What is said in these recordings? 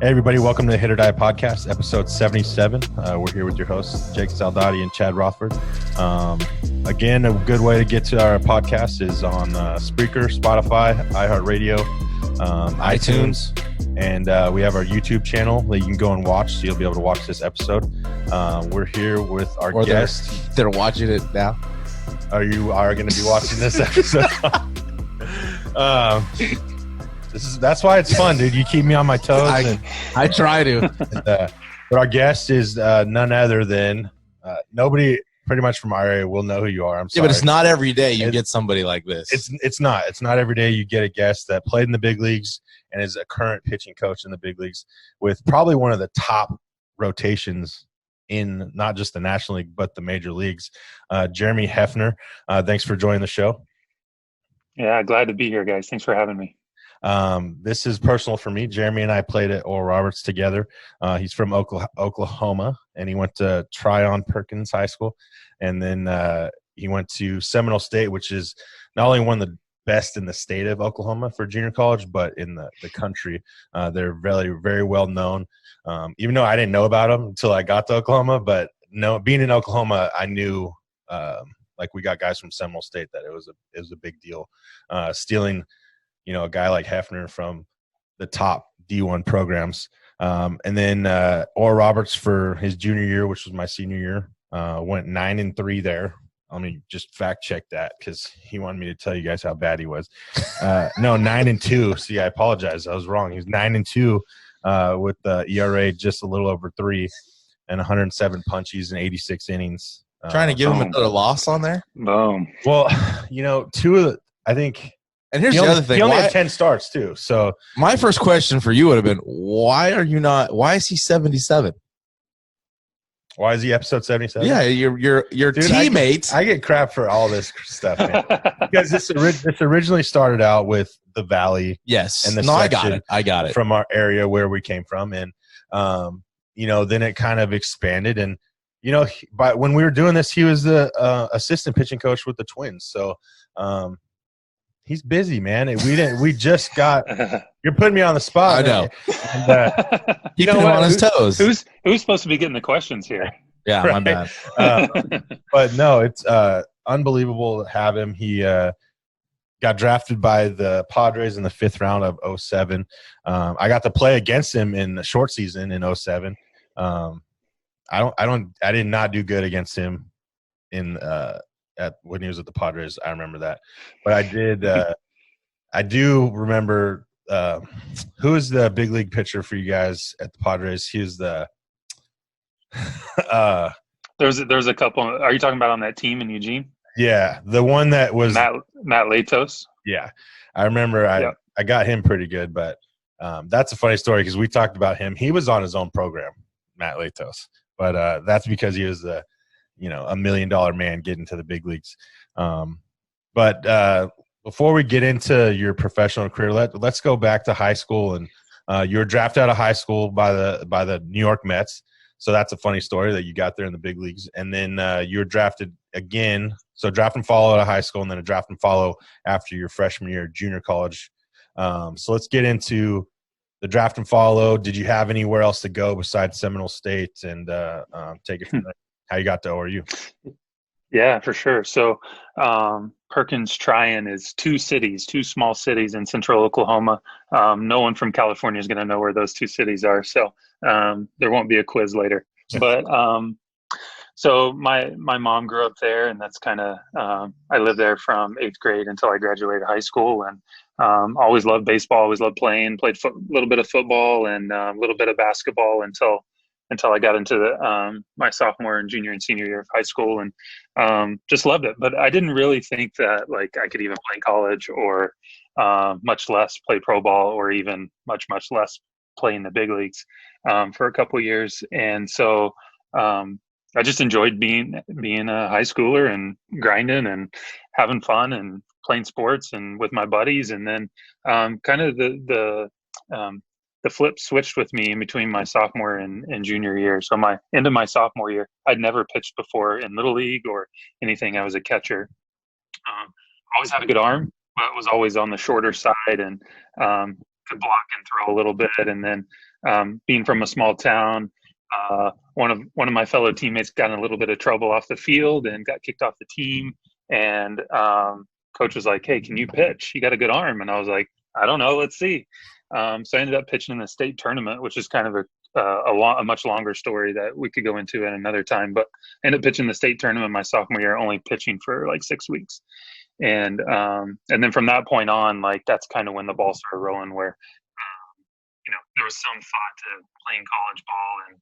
Hey everybody, welcome to the HIT.OR.DIE podcast, episode 77. We're here with your hosts, Jake Saldati and Chad Rothford. Again, a good way to get to our podcast is on Spreaker, Spotify, iHeartRadio, iTunes, and we have our YouTube channel that you can go and watch, so you'll be able to watch this episode. We're here with our guest. They're watching it now. You are going to be watching this episode. That's why it's fun, dude. You keep me on my toes. I try to. But our guest is none other than nobody pretty much from our area will know who you are. I'm sorry. Yeah, but it's not every day you get somebody like this. It's not every day you get a guest that played in the big leagues and is a current pitching coach in the big leagues with probably one of the top rotations in not just the National League but the major leagues. Jeremy Hefner, thanks for joining the show. Yeah, glad to be here, guys. Thanks for having me. This is personal for me. Jeremy and I played at Oral Roberts together. He's from Oklahoma, and he went to Tryon Perkins High School, and then he went to Seminole State, which is not only one of the best in the state of Oklahoma for junior college, but in the country. They're very, very well known. Even though I didn't know about them until I got to Oklahoma, but being in Oklahoma, I knew like we got guys from Seminole State that it was a big deal. Stealing a guy like Hefner from the top D1 programs. And then Oral Roberts for his junior year, which was my senior year, went 9-3 there. Let me just fact check that because he wanted me to tell you guys how bad he was. No, 9-2. See, I apologize. I was wrong. He was 9-2 with the ERA just a little over 3 and 107 punchies and 86 innings. Trying to give him another loss on there? Boom. Well, two of the – I think – and here's the other thing. He only had 10 starts too. So my first question for you would have been, why is he 77? Why is he episode 77? Yeah, your dude, teammates. I get crap for all this stuff, man. Because this originally started out with the Valley. Yes. And I got it. From our area where we came from. And, then it kind of expanded. And, when we were doing this, he was the assistant pitching coach with the Twins. So, he's busy, man. We just got. You're putting me on the spot. I know. And, keeping him on his toes. Who's supposed to be getting the questions here? Yeah, right? My bad. But no, it's unbelievable to have him. He got drafted by the Padres in the 5th round of 2007. I got to play against him in the short season in 2007. I did not do good against him in. When he was at the Padres, I remember that. But I did. I do remember who is the big league pitcher for you guys at the Padres. He was the. There's a couple. Are you talking about on that team in Eugene? Yeah, the one that was Matt Latos. Yeah, I remember. I got him pretty good, but that's a funny story because we talked about him. He was on his own program, Matt Latos, but that's because he was the. $1 million man getting to the big leagues. But before we get into your professional career, let's go back to high school. And you were drafted out of high school by the New York Mets. So that's a funny story that you got there in the big leagues. And then you were drafted again. So draft and follow out of high school and then a draft and follow after your freshman year, junior college. So let's get into the draft and follow. Did you have anywhere else to go besides Seminole State? And take it from there. How you got to ORU? Yeah, for sure. So Perkins Tryon is two small cities in central Oklahoma. No one from California is going to know where those two cities are. So there won't be a quiz later. But so my mom grew up there, and that's kind of I lived there from 8th grade until I graduated high school, and always loved baseball, always loved playing, played a little bit of football and a little bit of basketball until I got into my sophomore and junior and senior year of high school, and just loved it. But I didn't really think that I could even play college or much less play pro ball or even much less play in the big leagues for a couple of years. And so I just enjoyed being a high schooler and grinding and having fun and playing sports and with my buddies. And then kind of the flip switched with me in between my sophomore and junior year. So end of my sophomore year, I'd never pitched before in Little League or anything. I was a catcher. Always had a good arm, but was always on the shorter side and could block and throw a little bit. And then being from a small town, one of my fellow teammates got in a little bit of trouble off the field and got kicked off the team. And coach was like, "Hey, can you pitch? You got a good arm." And I was like, "I don't know. Let's see." So I ended up pitching in the state tournament, which is kind of a much longer story that we could go into at another time. But I ended up pitching the state tournament my sophomore year, only pitching for like 6 weeks. And then from that point on, like that's kind of when the ball started rolling, where there was some thought to playing college ball and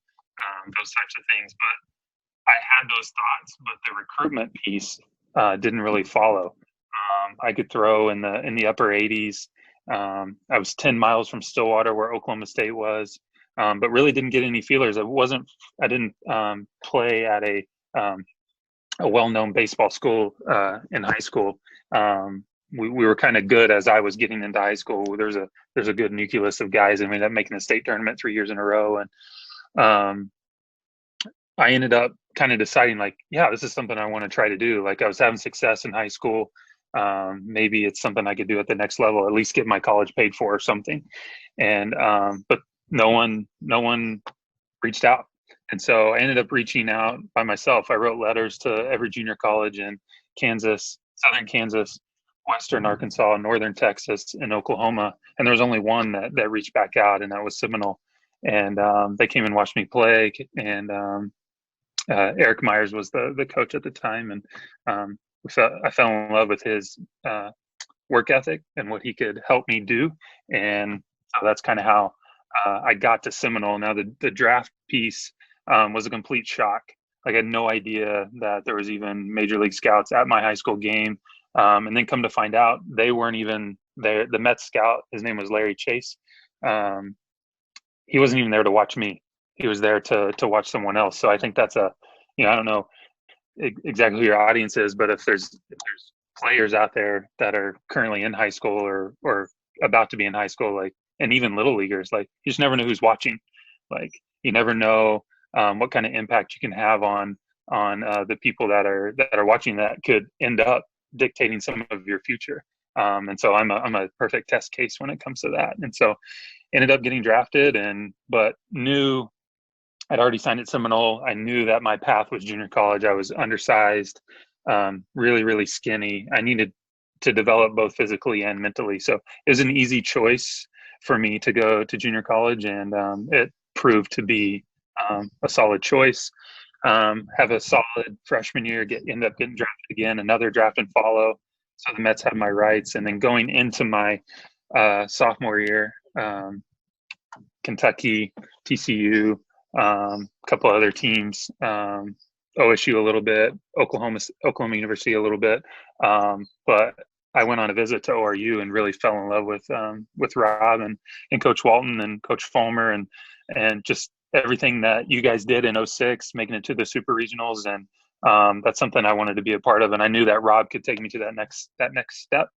those types of things. But I had those thoughts, but the recruitment piece didn't really follow. I could throw in the upper 80s. I was 10 miles from Stillwater, where Oklahoma State was, but really didn't get any feelers. I didn't play at a well-known baseball school in high school. We were kind of good as I was getting into high school. There's a good nucleus of guys, and we ended up making the state tournament 3 years in a row. And I ended up kind of deciding, like, yeah, this is something I want to try to do. Like, I was having success in high school. Maybe it's something I could do at the next level, at least get my college paid for or something. And but no one reached out. And so I ended up reaching out by myself. I wrote letters to every junior college in Kansas, Southern Kansas, Western Arkansas, Northern Texas, and Oklahoma. And there was only one that reached back out, and that was Seminole. And they came and watched me play. And Eric Myers was the coach at the time. And I fell in love with his work ethic and what he could help me do. And so that's kind of how I got to Seminole. Now, the draft piece was a complete shock. Like, I had no idea that there was even Major League Scouts at my high school game. And then come to find out, they weren't even there. The Mets scout, his name was Larry Chase. He wasn't even there to watch me. He was there to watch someone else. So I think that's I don't know exactly who your audience is, but if there's players out there that are currently in high school or about to be in high school, like, and even little leaguers, like, you just never know who's watching. Like, you never know what kind of impact you can have on the people that are watching, that could end up dictating some of your future. And so I'm a perfect test case when it comes to that. And so ended up getting drafted, but knew I'd already signed at Seminole. I knew that my path was junior college. I was undersized, really, really skinny. I needed to develop both physically and mentally. So it was an easy choice for me to go to junior college, and it proved to be a solid choice. Have a solid freshman year, end up getting drafted again, another draft and follow. So the Mets had my rights. And then going into my sophomore year, Kentucky, TCU, a couple other teams, OSU a little bit, Oklahoma University a little bit. But I went on a visit to ORU and really fell in love with Rob and Coach Walton and Coach Fulmer and just everything that you guys did in 06, making it to the super regionals. And that's something I wanted to be a part of. And I knew that Rob could take me to that next step,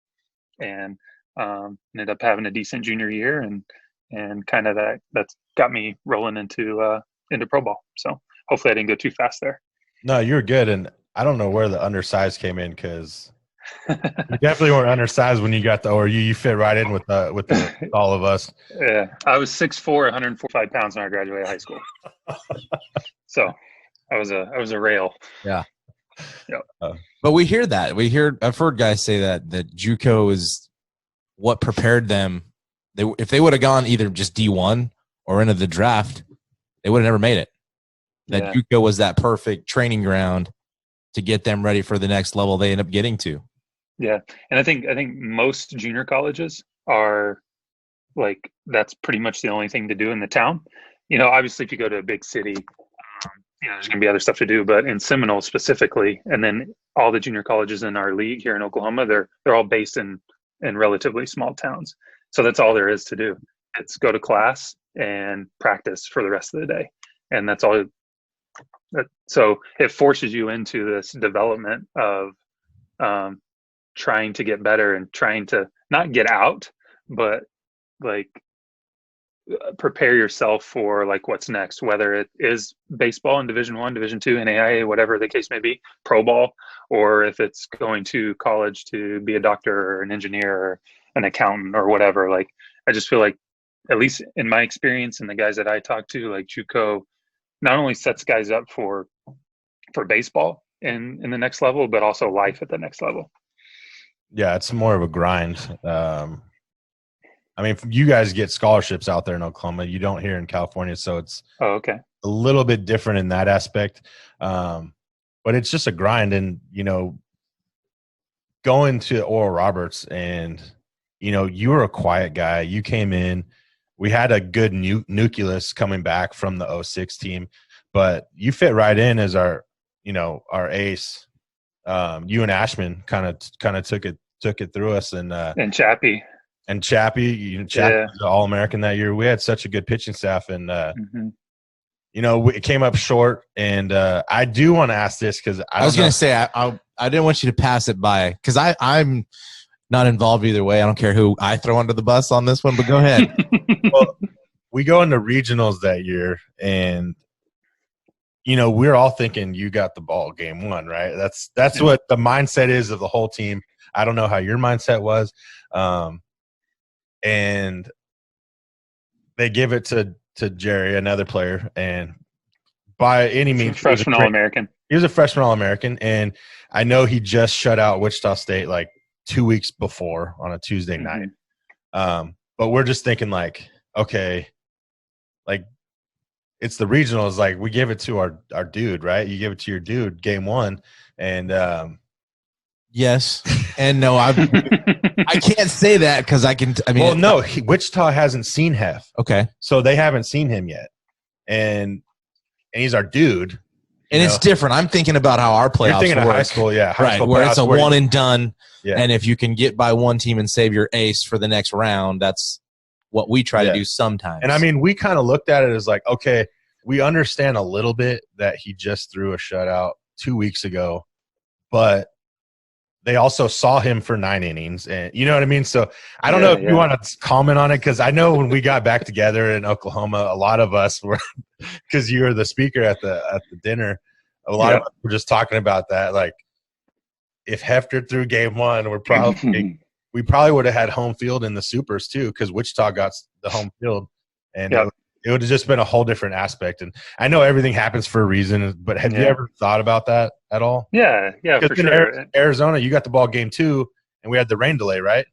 and ended up having a decent junior year, and kind of that's got me rolling into pro ball. So hopefully I didn't go too fast there. No, you're good. And I don't know where the undersized came in, because you definitely weren't undersized when you got the ORU. You fit right in with all of us. Yeah, I was 6'4", 145 pounds when I graduated high school. So I was a rail. Yeah. Yep. But we hear that. I've heard guys say that JUCO is what prepared them. If they would have gone either just D1 or into the draft, they would have never made it. That JUCO was that perfect training ground to get them ready for the next level they end up getting to. Yeah. And I think most junior colleges are like, that's pretty much the only thing to do in the town. Obviously if you go to a big city, there's going to be other stuff to do, but in Seminole specifically, and then all the junior colleges in our league here in Oklahoma, they're all based in relatively small towns. So that's all there is to do. It's go to class and practice for the rest of the day. And that's all. So it forces you into this development of trying to get better and trying to not get out, but like prepare yourself for like what's next, whether it is baseball in Division I, Division II, NAIA, whatever the case may be, pro ball, or if it's going to college to be a doctor or an engineer or an accountant or whatever. Like, I just feel like at least in my experience and the guys that I talk to, like JUCO not only sets guys up for baseball in the next level, but also life at the next level. Yeah, it's more of a grind. I mean, you guys get scholarships out there in Oklahoma. You don't here in California, so it's okay. A little bit different in that aspect. But it's just a grind. And, you know, going to Oral Roberts and, you know, you were a quiet guy. You came in. We had a good nucleus coming back from the 06 team, but you fit right in as our ace. You and Ashman kind of took it through us, and Chappie. And Chappie, was the All-American that year. We had such a good pitching staff, and you know, it came up short. And I do want to ask this because I was going to say I didn't want you to pass it by because I'm not involved either way. I don't care who I throw under the bus on this one, but go ahead. Well, we go into regionals that year, and you know, we're all thinking you got the ball game one, right? That's what the mindset is of the whole team. I don't know how your mindset was. And they give it to Jerry, another player, and by any means, freshman All-American. He was a freshman All-American, and I know he just shut out Wichita State like 2 weeks before on a Tuesday night. But we're just thinking like, okay, like it's the regionals. Like we give it to our dude, right? You give it to your dude game one, and yes and no. I can't say that because I mean, well, no, Wichita hasn't seen Hef. Okay, so they haven't seen him yet, and he's our dude. And it's different. I'm thinking about how our playoffs You're thinking work. Of high school, yeah, right, where it's a one and done. Yeah. And if you can get by one team and save your ace for the next round, that's what we try to do sometimes. And I mean, we kind of looked at it as like, okay, we understand a little bit that he just threw a shutout 2 weeks ago, but they also saw him for 9 innings, and you know what I mean? So I don't know if you want to comment on it, because I know when we got back together in Oklahoma, a lot of us were, because you were the speaker at the dinner, a lot of us were just talking about that. Like, if Hefner threw game one, we probably would have had home field in the Supers too, because Wichita got the home field, and it would have just been a whole different aspect. And I know everything happens for a reason, but have you ever thought about that at all? Yeah, for sure. Arizona, you got the ball game two, and we had the rain delay, right?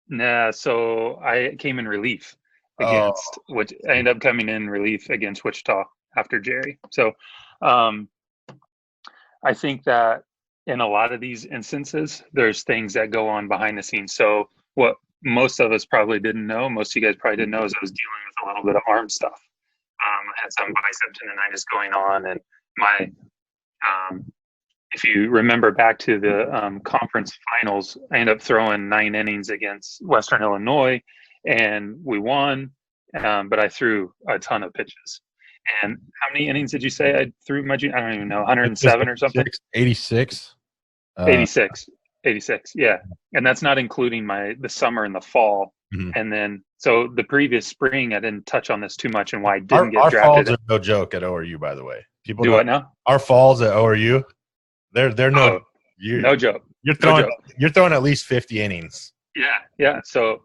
Nah, so I came in relief against, which I ended up coming in relief against Wichita after Jerry. So I think that in a lot of these instances, there's things that go on behind the scenes. So what most of us probably didn't know, most of you guys probably didn't know, is I was dealing with a little bit of arm stuff. I had some bicep tendonitis going on, and my if you remember back to the conference finals, I ended up throwing 9 innings against Western Illinois, and we won, but I threw a ton of pitches. And how many innings did you say I threw my junior? I don't even know, 107 or something? 86. 86, yeah. And that's not including the summer and the fall. Mm-hmm. And then, so the previous spring, I didn't touch on this too much, and why I didn't get drafted. Our falls are no joke at ORU, by the way. People do what now? Our falls at ORU, they're no no joke. You're throwing at least 50 innings. Yeah. So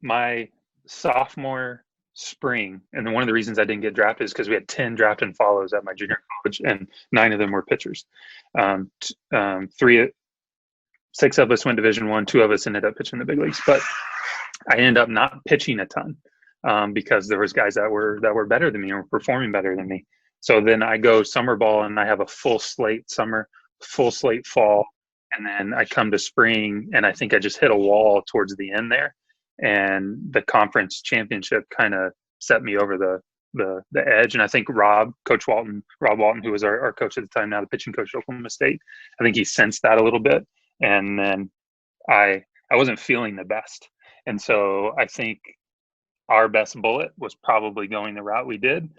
my sophomore spring, and one of the reasons I didn't get drafted is because we had 10 draft and follows at my junior college, and 9 of them were pitchers. 6 of us went Division I, 2 of us ended up pitching the big leagues, but I ended up not pitching a ton because there was guys that were better than me or performing better than me. So then I go summer ball, and I have a full slate summer, full slate fall, and then I come to spring, and I think I just hit a wall towards the end there, and the conference championship kind of set me over the edge. And I think Rob Walton, who was our coach at the time, now the pitching coach at Oklahoma State, I think he sensed that a little bit. And then I wasn't feeling the best. And so I think our best bullet was probably going the route we did.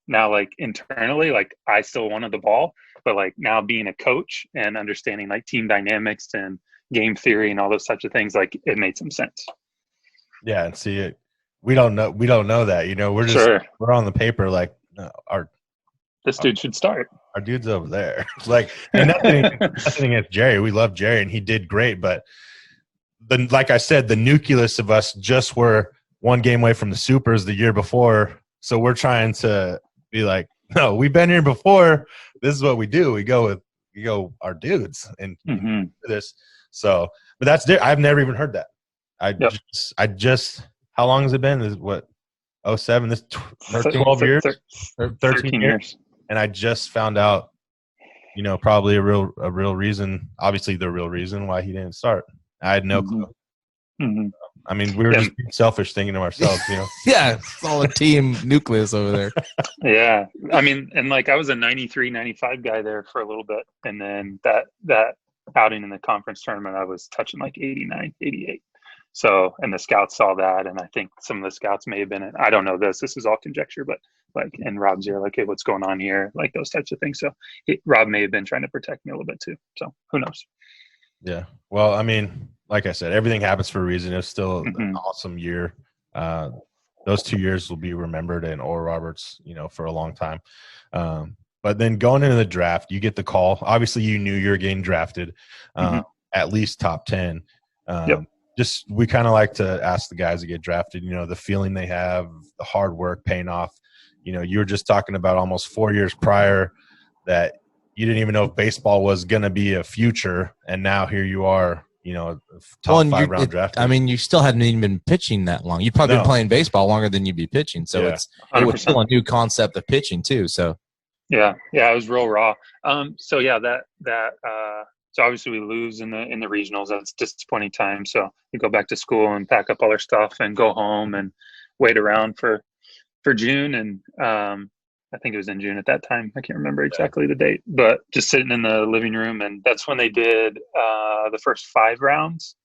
Now, like internally, like I still wanted the ball, but like now being a coach and understanding like team dynamics and game theory and all those types of things, like it made some sense. Yeah. And see it. We don't know that, you know, we're just, we're on the paper. Like this dude should start. Our dude's over there. Like, and nothing against Jerry. We love Jerry, and he did great. But like I said, the nucleus of us just were one game away from the Supers the year before. So we're trying to be like, no, we've been here before. This is what we do. We go our dudes and do this. So, but that's I've never even heard that. I just how long has it been? This is what 07, this 12 years, 13 years, and I just found out, you know, probably a real reason, obviously the real reason why he didn't start. I had no clue. I mean, we were just being selfish, thinking to ourselves, you know. Yeah, it's all a team nucleus over there. Yeah, I mean, and like I was a 93, 95 guy there for a little bit, and then that outing in the conference tournament, I was touching like 89, 88. So, and the scouts saw that, and I think some of the scouts may have been, I don't know this is all conjecture, but like in Rob's ear, like, hey, what's going on here? Like those types of things. So Rob may have been trying to protect me a little bit too. So who knows? Yeah. Well, I mean, like I said, everything happens for a reason. It's still an awesome year. Those 2 years will be remembered in Oral Roberts, you know, for a long time. But then going into the draft, you get the call. Obviously, you knew you were getting drafted, at least top 10. Just we kind of like to ask the guys that get drafted, you know, the feeling they have, the hard work paying off. You know, you were just talking about almost 4 years prior that you didn't even know if baseball was going to be a future, and now here you are, you know, top 5 round draft. I mean, you still hadn't even been pitching that long. You'd probably been playing baseball longer than you'd be pitching, so it was still a new concept of pitching too. So yeah, it was real raw. So yeah, so obviously we lose in the regionals. That's disappointing time. So we go back to school and pack up all our stuff and go home and wait around for June. And I think it was in June at that time. I can't remember exactly the date, but just sitting in the living room. And that's when they did the first 5 rounds,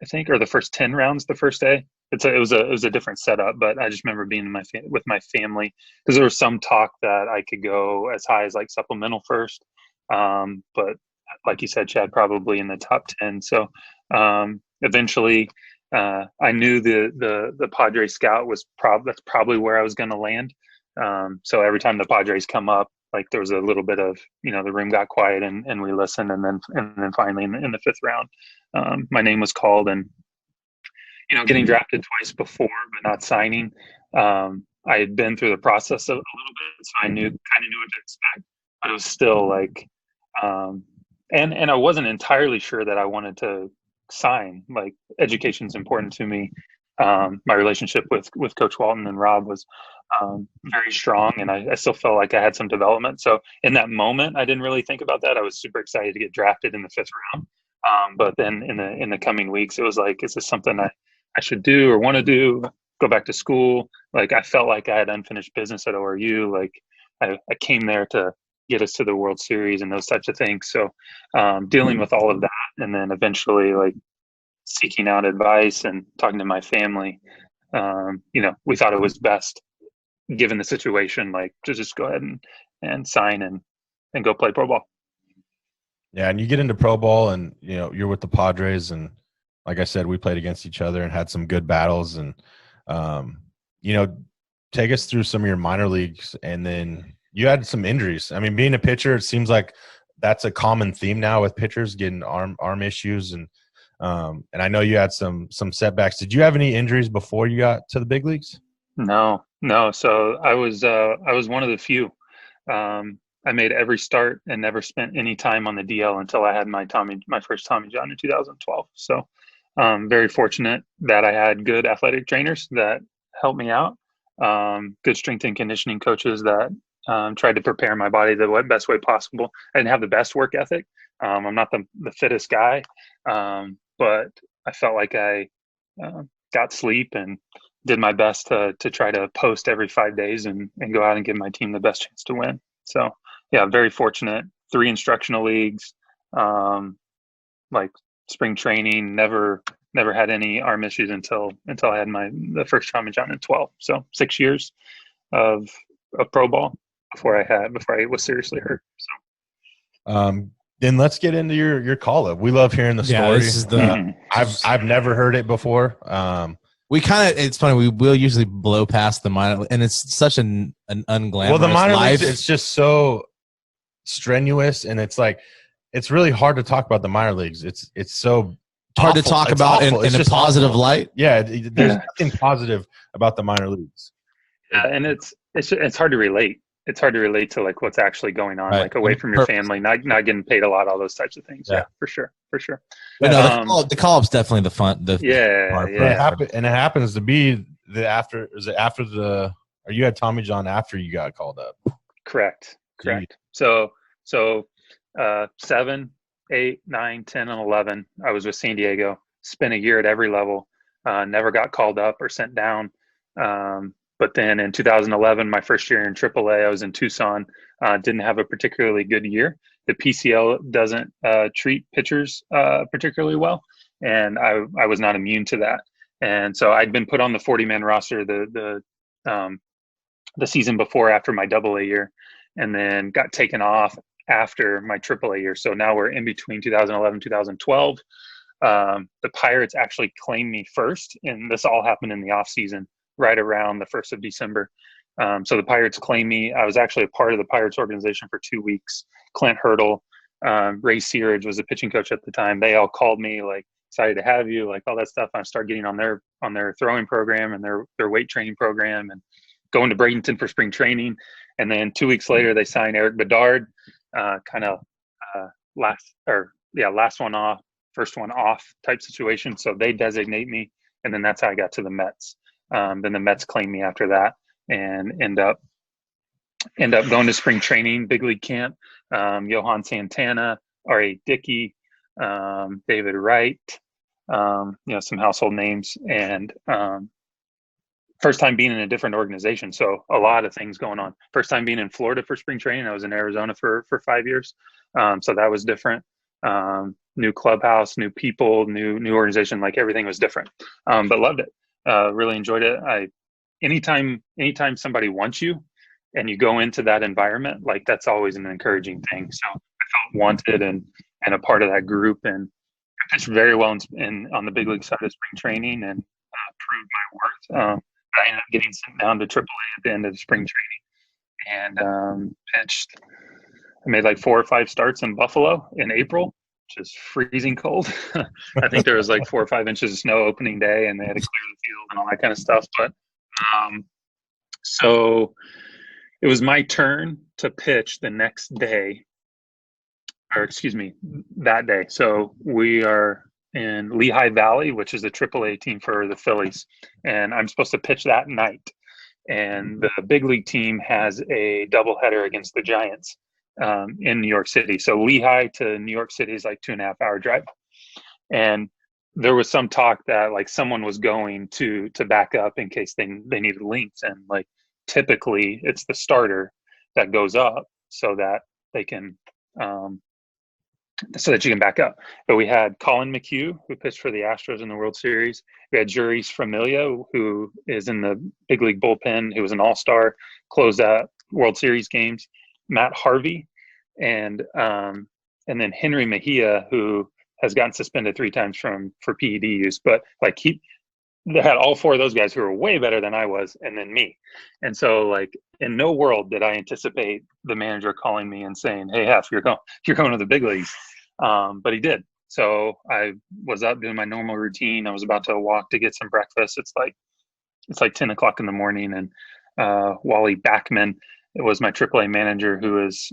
I think, or the first 10 rounds the first day. It was a different setup, but I just remember being with my family, because there was some talk that I could go as high as like supplemental first. But like you said, Chad, probably in the top 10. So eventually I knew the Padres scout was that's probably where I was going to land. So every time the Padres come up, like there was a little bit of, you know, the room got quiet and we listened. And then finally in the 5th round, my name was called, and, you know, getting drafted twice before, but not signing. I had been through the process a little bit, so I kind of knew what to expect, but it was still like, and I wasn't entirely sure that I wanted to sign. Like, education's important to me. My relationship with Coach Walton and Rob was very strong, and I still felt like I had some development. So in that moment, I didn't really think about that. I was super excited to get drafted in the 5th round. But then in the coming weeks, it was like, is this something I should do or want to do? Go back to school? Like, I felt like I had unfinished business at ORU. Like I came there to get us to the World Series and those types of things. So dealing with all of that, and then eventually like seeking out advice and talking to my family, you know, we thought it was best, given the situation, like to just go ahead and sign and go play pro ball. Yeah, and you get into pro ball, and you know you're with the Padres, and like I said, we played against each other and had some good battles. And you know, take us through some of your minor leagues, and then you had some injuries. I mean, being a pitcher, it seems like that's a common theme now with pitchers getting arm issues, and I know you had some setbacks. Did you have any injuries before you got to the big leagues? No. So I was one of the few. I made every start and never spent any time on the DL until I had my first Tommy John in 2012. So very fortunate that I had good athletic trainers that helped me out, good strength and conditioning coaches that tried to prepare my body the best way possible. I didn't have the best work ethic. I'm not the fittest guy, but I felt like I got sleep and did my best to try to post every 5 days and go out and give my team the best chance to win. So yeah, very fortunate. 3 instructional leagues, like spring training, never had any arm issues until I had the first Tommy John in 12. So 6 years of pro ball before I was seriously hurt. So then let's get into your call up. We love hearing the story. This is the I've never heard it before. It's funny, we will usually blow past the minor, and it's such an unglamorous well, the minor life. leagues, it's just so strenuous, and it's like it's really hard to talk about the minor leagues. It's so hard to awful. talk It's about awful. in It's a just positive awful. light. Yeah, there's nothing positive about the minor leagues. Yeah, and it's hard to relate. It's hard to relate to like what's actually going on, Right. like away from your family, not getting paid a lot, all those types of things. Yeah. Yeah, for sure. But no, the call-up's definitely the fun. Yeah. And it happens to be the after. Is it after the? Or you had Tommy John after you got called up? Correct. So 7, 8, 9, 10, and 11. I was with San Diego. Spent a year at every level. Never got called up or sent down. But then in 2011, my first year in AAA, I was in Tucson. Didn't have a particularly good year. The PCL doesn't treat pitchers particularly well, and I was not immune to that. And so I'd been put on the 40-man roster the season before after my AA year, and then got taken off after my AAA year. So now we're in between 2011, 2012. The Pirates actually claimed me first, and this all happened in the off season, right around the 1st of December. So the Pirates claimed me. I was actually a part of the Pirates organization for 2 weeks. Clint Hurdle, Ray Searage was the pitching coach at the time. They all called me, like, excited to have you, like all that stuff. I started getting on their throwing program and their weight training program, and going to Bradenton for spring training. And then 2 weeks later, they signed Eric Bedard, last one off, first one off type situation. So they designate me, and then that's how I got to the Mets. Then the Mets claimed me after that, and end up going to spring training, big league camp. Johan Santana, R.A. Dickey, David Wright, some household names, and first time being in a different organization. So a lot of things going on. First time being in Florida for spring training. I was in Arizona for 5 years. So that was different. New clubhouse, new people, new organization, like everything was different. But loved it. Really enjoyed it. Anytime somebody wants you and you go into that environment, like that's always an encouraging thing. So I felt wanted and a part of that group, and I pitched very well on the big league side of spring training, and proved my worth. I ended up getting sent down to AAA at the end of the spring training, and pitched. I made like 4 or 5 starts in Buffalo in April, which is freezing cold. I think there was like 4 or 5 inches of snow opening day, and they had to clear the field and all that kind of stuff. But so it was my turn to pitch the next day, or excuse me, that day. So we are in Lehigh Valley, which is the AAA team for the Phillies, and I'm supposed to pitch that night. And the big league team has a doubleheader against the Giants in New York City. So Lehigh to New York City is like 2.5-hour drive. And there was some talk that like someone was going to back up in case they needed links. And like typically it's the starter that goes up so that they can so that you can back up. But we had Colin McHugh, who pitched for the Astros in the World Series. We had Juris Familia, who is in the big league bullpen, who was an all-star, closed out World Series games. Matt Harvey, and then Henry Mejia, who has gotten suspended 3 times for PED use. But like they had all 4 of those guys who were way better than I was, and then me. And so like in no world did I anticipate the manager calling me and saying, "Hey, Hef, you're going to the big leagues." But he did. So I was up doing my normal routine. I was about to walk to get some breakfast. It's like 10 o'clock in the morning, and Wally Backman, it was my AAA manager, who is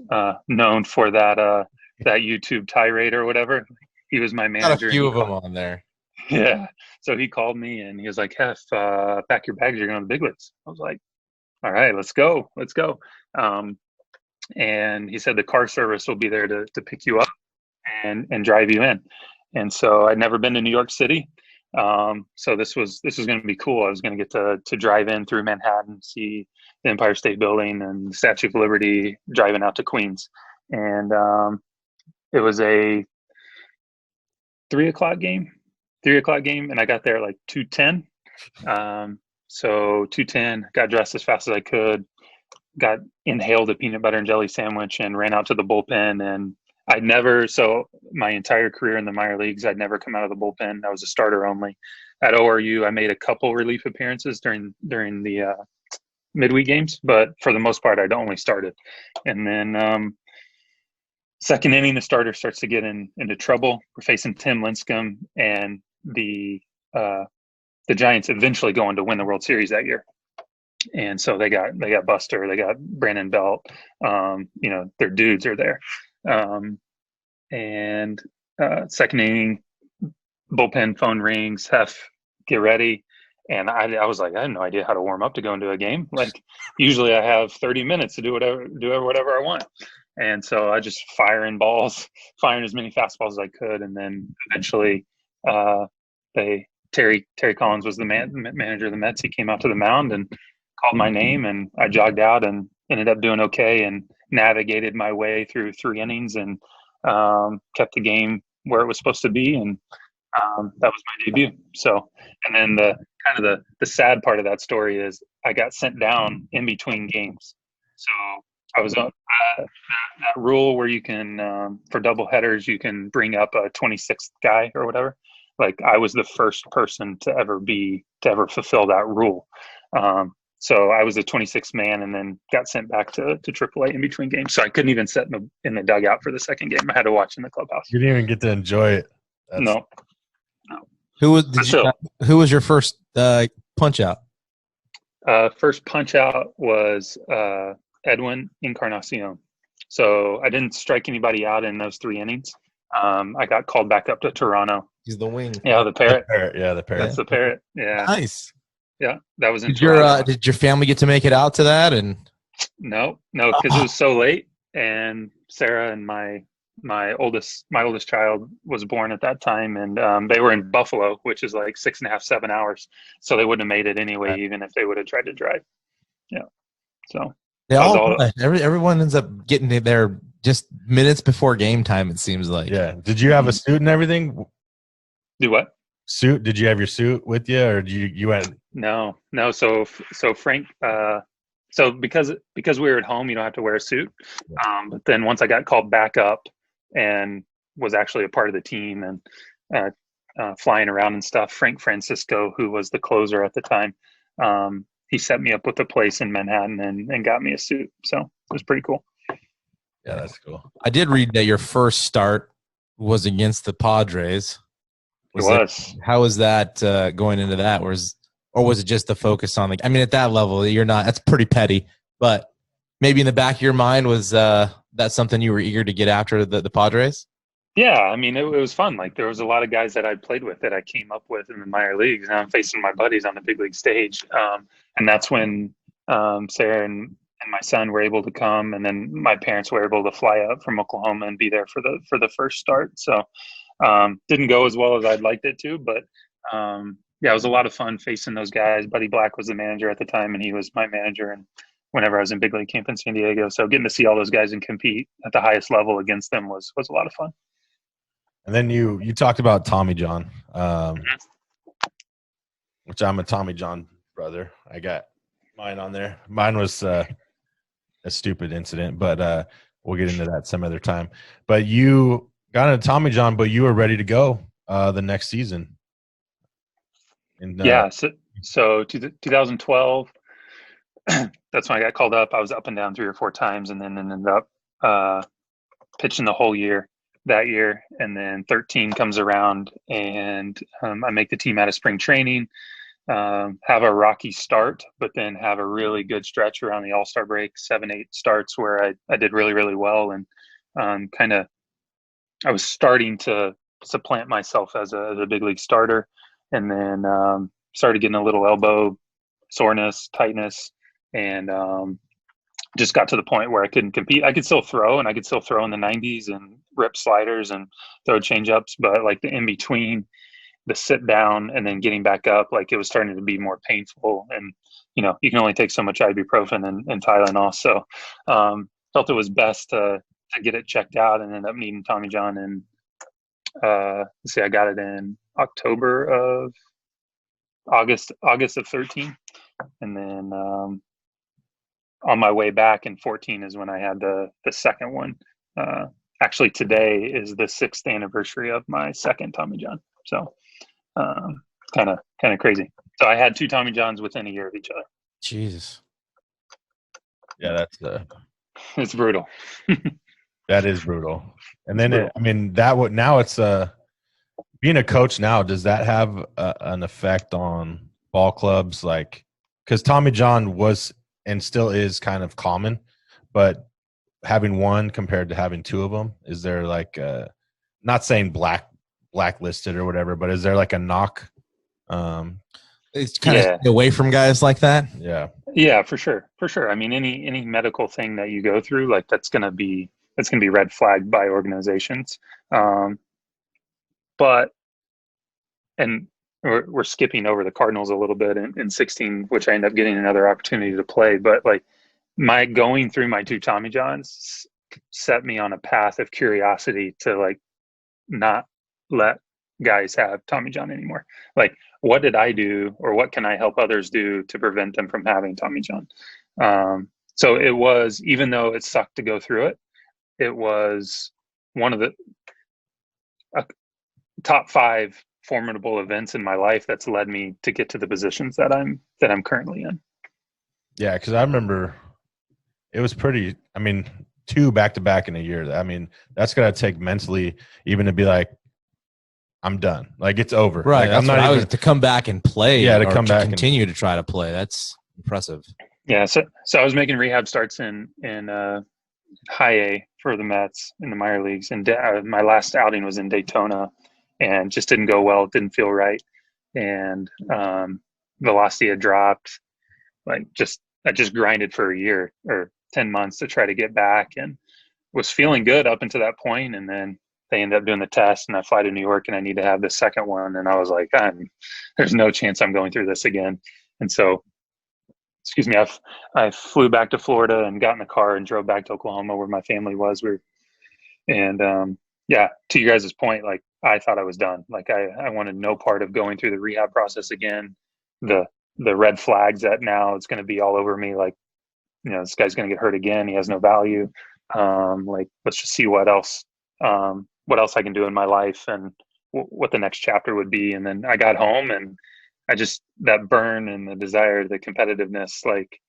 known for that YouTube tirade or whatever. He was my manager. Got a few of them on there. Yeah. So he called me and he was like, "Hef, pack your bags. You're going to the big leagues." I was like, "All right, let's go. And he said the car service will be there to pick you up and drive you in. And so I'd never been to New York City. So this was going to be cool. I was going to get to drive in through Manhattan, see the Empire State Building and the Statue of Liberty, driving out to Queens. And it was a 3:00 game. And I got there at like 2:10. So 2:10, got dressed as fast as I could, inhaled a peanut butter and jelly sandwich, and ran out to the bullpen. And my entire career in the minor leagues, I'd never come out of the bullpen. I was a starter only. At ORU, I made a couple relief appearances during the midweek games, but for the most part, I'd only started. And then Second inning, the starter starts to get into trouble. We're facing Tim Lincecum, and the Giants eventually go on to win the World Series that year. And so they got Buster, they got Brandon Belt. Their dudes are there. And second inning, bullpen phone rings. Hef, get ready. And I was like, I had no idea how to warm up to go into a game. Like, usually I have 30 minutes to do whatever I want. And so I just firing as many fastballs as I could. And then eventually Terry Collins was the manager of the Mets. He came out to the mound and called my name, and I jogged out and ended up doing okay and navigated my way through 3 innings and kept the game where it was supposed to be. And that was my debut. So, and then the sad part of that story is I got sent down in between games. So I was on that rule where you can, for double headers, you can bring up a 26th guy or whatever. Like, I was the first person to ever fulfill that rule. So I was the 26th man, and then got sent back to AAA in between games. So I couldn't even sit in the dugout for the second game. I had to watch in the clubhouse. You didn't even get to enjoy it. No. Who was your first punch out? First punch out was Edwin Encarnacion. So I didn't strike anybody out in those 3 innings. I got called back up to Toronto. He's the wing. Yeah, the parrot. Yeah, the parrot. That's the parrot. Yeah. Nice. Yeah, that was in Toronto. Did your family get to make it out to that? And no, because it was so late, and Sarah and my oldest child was born at that time, and they were in Buffalo, which is like 6.5, 7 hours. So they wouldn't have made it anyway, even if they would have tried to drive. Yeah. So everyone ends up getting there just minutes before game time, it seems like. Yeah. Did you have a suit and everything? Do what? Suit? Did you have your suit with you, or you went? No. So Frank. So because we were at home, you don't have to wear a suit. But then once I got called back up and was actually a part of the team and flying around and stuff, Frank Francisco, who was the closer at the time, he set me up with a place in Manhattan and got me a suit. So it was pretty cool. Yeah, that's cool. I did read that your first start was against the Padres. How was that going into that? Or was it just the focus on at that level, that's pretty petty, but maybe in the back of your mind was that something you were eager to get after the Padres? Yeah, it was fun. Like, there was a lot of guys that I played with that I came up with in the minor leagues, and I'm facing my buddies on the big league stage. And that's when Sarah and my son were able to come, and then my parents were able to fly up from Oklahoma and be there for the first start. So didn't go as well as I'd liked it to, but yeah, it was a lot of fun facing those guys. Buddy Black was the manager at the time, and he was my manager. And whenever I was in big league camp in San Diego, so getting to see all those guys and compete at the highest level against them was a lot of fun. And then you talked about Tommy John, which I'm a Tommy John brother. I got mine on there. Mine was a stupid incident, but we'll get into that some other time. But you got into Tommy John, but you were ready to go the next season. And, yeah. So 2012, that's when I got called up. I was up and down 3 or 4 times, and then ended up pitching the whole year that year. And then 13 comes around, and I make the team out of spring training, have a rocky start, but then have a really good stretch around the All-Star break, 7-8 starts where I did really, really well. And I was starting to supplant myself as a big league starter, and then started getting a little elbow soreness, tightness, and just got to the point where I couldn't compete. I could still throw, and I could still throw in the 90s and rip sliders and throw change-ups, but like the in-between, the sit down and then getting back up, like it was starting to be more painful. And, you can only take so much ibuprofen and Tylenol. So felt it was best to get it checked out, and ended up needing Tommy John. And I got it in August of 13. And then on my way back in 14 is when I had the second one. Actually, today is the 6th anniversary of my second Tommy John. So kind of crazy. So I had 2 Tommy Johns within a year of each other. Jesus. Yeah, that's it's brutal. That is brutal. And then, brutal. now it's being a coach now, does that have an effect on ball clubs? Like, because Tommy John was and still is kind of common, but having one compared to having two of them, is there like not saying blacklisted or whatever, but is there like a knock? It's kind of away from guys like that. Yeah, for sure. I mean, any medical thing that you go through, like that's gonna be red flagged by organizations. But and we're skipping over the Cardinals a little bit in 16, which I end up getting another opportunity to play. But like my going through my two Tommy Johns set me on a path of curiosity to like not let guys have Tommy John anymore. Like, what did I do, or what can I help others do to prevent them from having Tommy John? So it was, even though it sucked to go through it, it was one of the top 5 formidable events in my life that's led me to get to the positions that I'm currently in. Yeah, because I remember it was pretty. I mean, 2 back-to-back in a year. I mean, that's gonna take mentally even to be like, I'm done. Like, it's over. Right. Like, I'm not even to come back and play. Yeah, to come back and continue to try to play. That's impressive. Yeah. So I was making rehab starts in high A for the Mets in the minor leagues, and my last outing was in Daytona, and just didn't go well. It didn't feel right, and velocity had dropped. Like, I just grinded for a year or 10 months to try to get back, and was feeling good up until that point, and then they ended up doing the test, and I fly to New York, and I need to have the second one, and I was like, there's no chance I'm going through this again. And so, excuse me, I flew back to Florida and got in the car and drove back to Oklahoma where my family was. Yeah, to you guys' point, like, I thought I was done. Like, I wanted no part of going through the rehab process again. The red flags that now it's going to be all over me. Like, this guy's going to get hurt again. He has no value. Like, let's just see what else I can do in my life, and what the next chapter would be. And then I got home, and that burn and the desire, the competitiveness, like,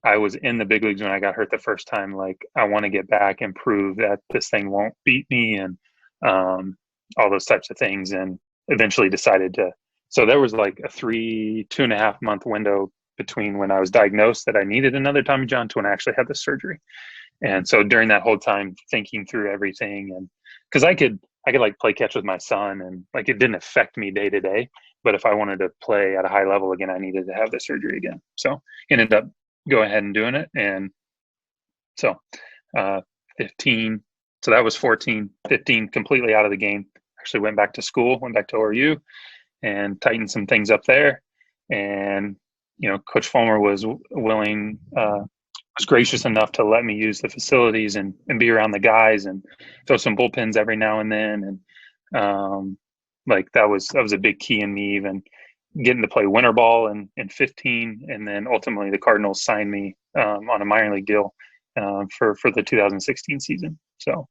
I was in the big leagues when I got hurt the first time. Like, I want to get back and prove that this thing won't beat me, and all those types of things. And eventually decided to. So there was like a 2.5 month window between when I was diagnosed that I needed another Tommy John to when I actually had the surgery. And so during that whole time, thinking through everything, and because I could like play catch with my son, and like it didn't affect me day to day. But if I wanted to play at a high level again, I needed to have the surgery again. So ended up going ahead and doing it. And so 15, so that was 14, 15 completely out of the game. Actually went back to school, went back to ORU, and tightened some things up there. And Coach Fulmer was willing. Was gracious enough to let me use the facilities and be around the guys and throw some bullpens every now and then. And like that was a big key in me even getting to play winter ball in 15. And then ultimately the Cardinals signed me on a minor league deal for the 2016 season. So,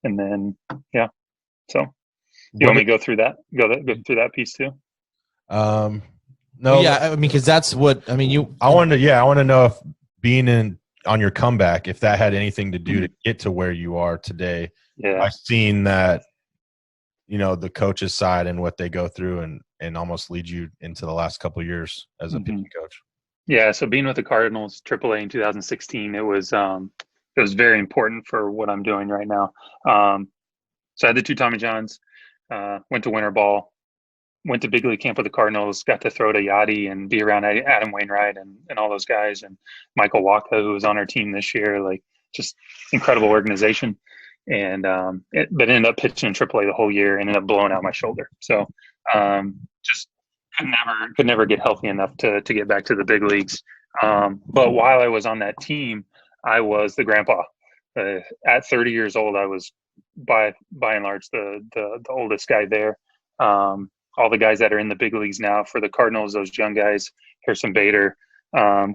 and then, yeah. So you want me to go through that? Go through that piece too? No. Yeah, I mean, because that's what, I mean, I want to know if being on your comeback, if that had anything to do to get to where you are today. Yeah. I've seen that, the coach's side and what they go through and almost lead you into the last couple of years as a pitching coach. Yeah. So being with the Cardinals AAA in 2016, it was very important for what I'm doing right now. So I had the 2 Tommy Johns, went to winter ball, went to big league camp with the Cardinals, got to throw to Yachty and be around Adam Wainwright and all those guys, and Michael Waka, who was on our team this year, like just incredible organization. And but ended up pitching in AAA the whole year, ended up blowing out my shoulder. So just could never get healthy enough to get back to the big leagues. But while I was on that team, I was the grandpa. At 30 years old, I was by and large the oldest guy there. All the guys that are in the big leagues now for the Cardinals, those young guys, Harrison Bader,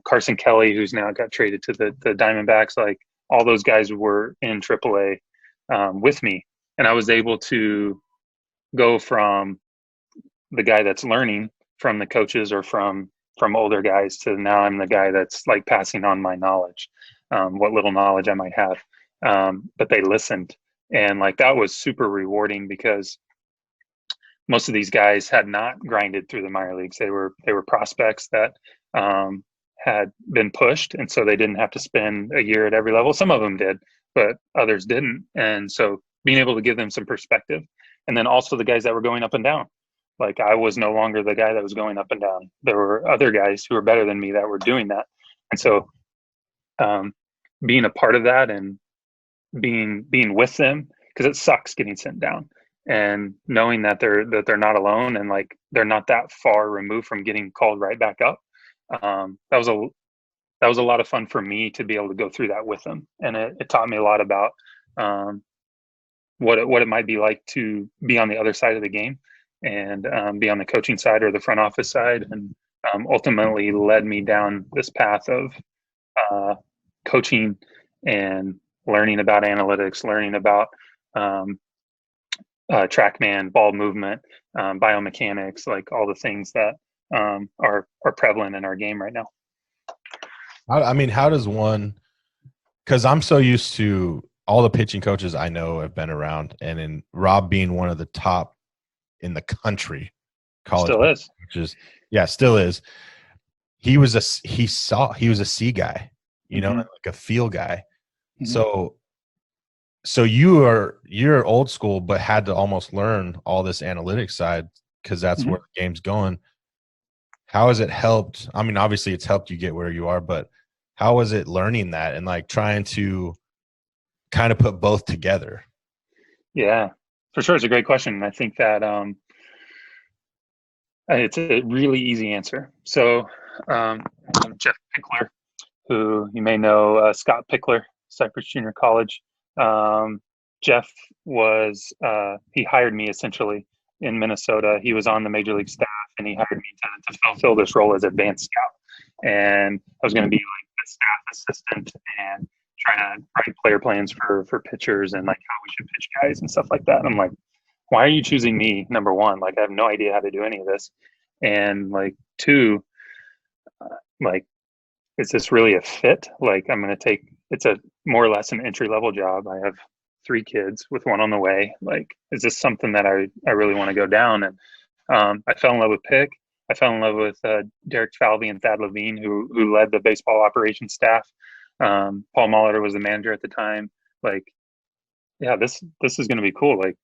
Carson Kelly, who's now got traded to the Diamondbacks, like all those guys were in AAA with me. And I was able to go from the guy that's learning from the coaches or from older guys to now I'm the guy that's like passing on my knowledge, what little knowledge I might have. but they listened. And like, that was super rewarding because most of these guys had not grinded through the minor leagues. They were prospects that had been pushed, and so they didn't have to spend a year at every level. Some of them did, but others didn't. And so being able to give them some perspective, and then also the guys that were going up and down. Like, I was no longer the guy that was going up and down. There were other guys who were better than me that were doing that. And so being a part of that and being with them, because it sucks getting sent down, and knowing that they're not alone, and like, they're not that far removed from getting called right back up. That was a lot of fun for me to be able to go through that with them, and it taught me a lot about what it might be like to be on the other side of the game, and be on the coaching side or the front office side, and ultimately led me down this path of coaching and learning about analytics, learning about TrackMan, ball movement, biomechanics, like all the things that are prevalent in our game right now. I mean, how does one, because I'm so used to all the pitching coaches I know have been around, and in Rob being one of the top in the country, college Still is. coaches, yeah, still is. He was a C guy, you know, like a feel guy. So you're old school, but had to almost learn all this analytics side because that's where the game's going. How has it helped? I mean, obviously it's helped you get where you are, but how was it learning that and like trying to kind of put both together? Yeah, for sure. It's a great question. And I think that it's a really easy answer. So Jeff Pickler, who you may know, Scott Pickler, Cypress Junior College. Jeff was, he hired me essentially in Minnesota. He was on the major league staff, and he hired me to fulfill this role as advanced scout. And I was going to be like the staff assistant and try to write player plans for pitchers and like how we should pitch guys and stuff like that. And I'm like, why are you choosing me? Number one, like, I have no idea how to do any of this. And like, two, like, is this really a fit? Like, I'm going to take, it's a more or less an entry level job. I have 3 kids with one on the way. Like, is this something that I really want to go down? And I fell in love with Pick. I fell in love with Derek Falvey and Thad Levine, who led the baseball operations staff. Paul Molitor was the manager at the time. Like, yeah, this is going to be cool. Like,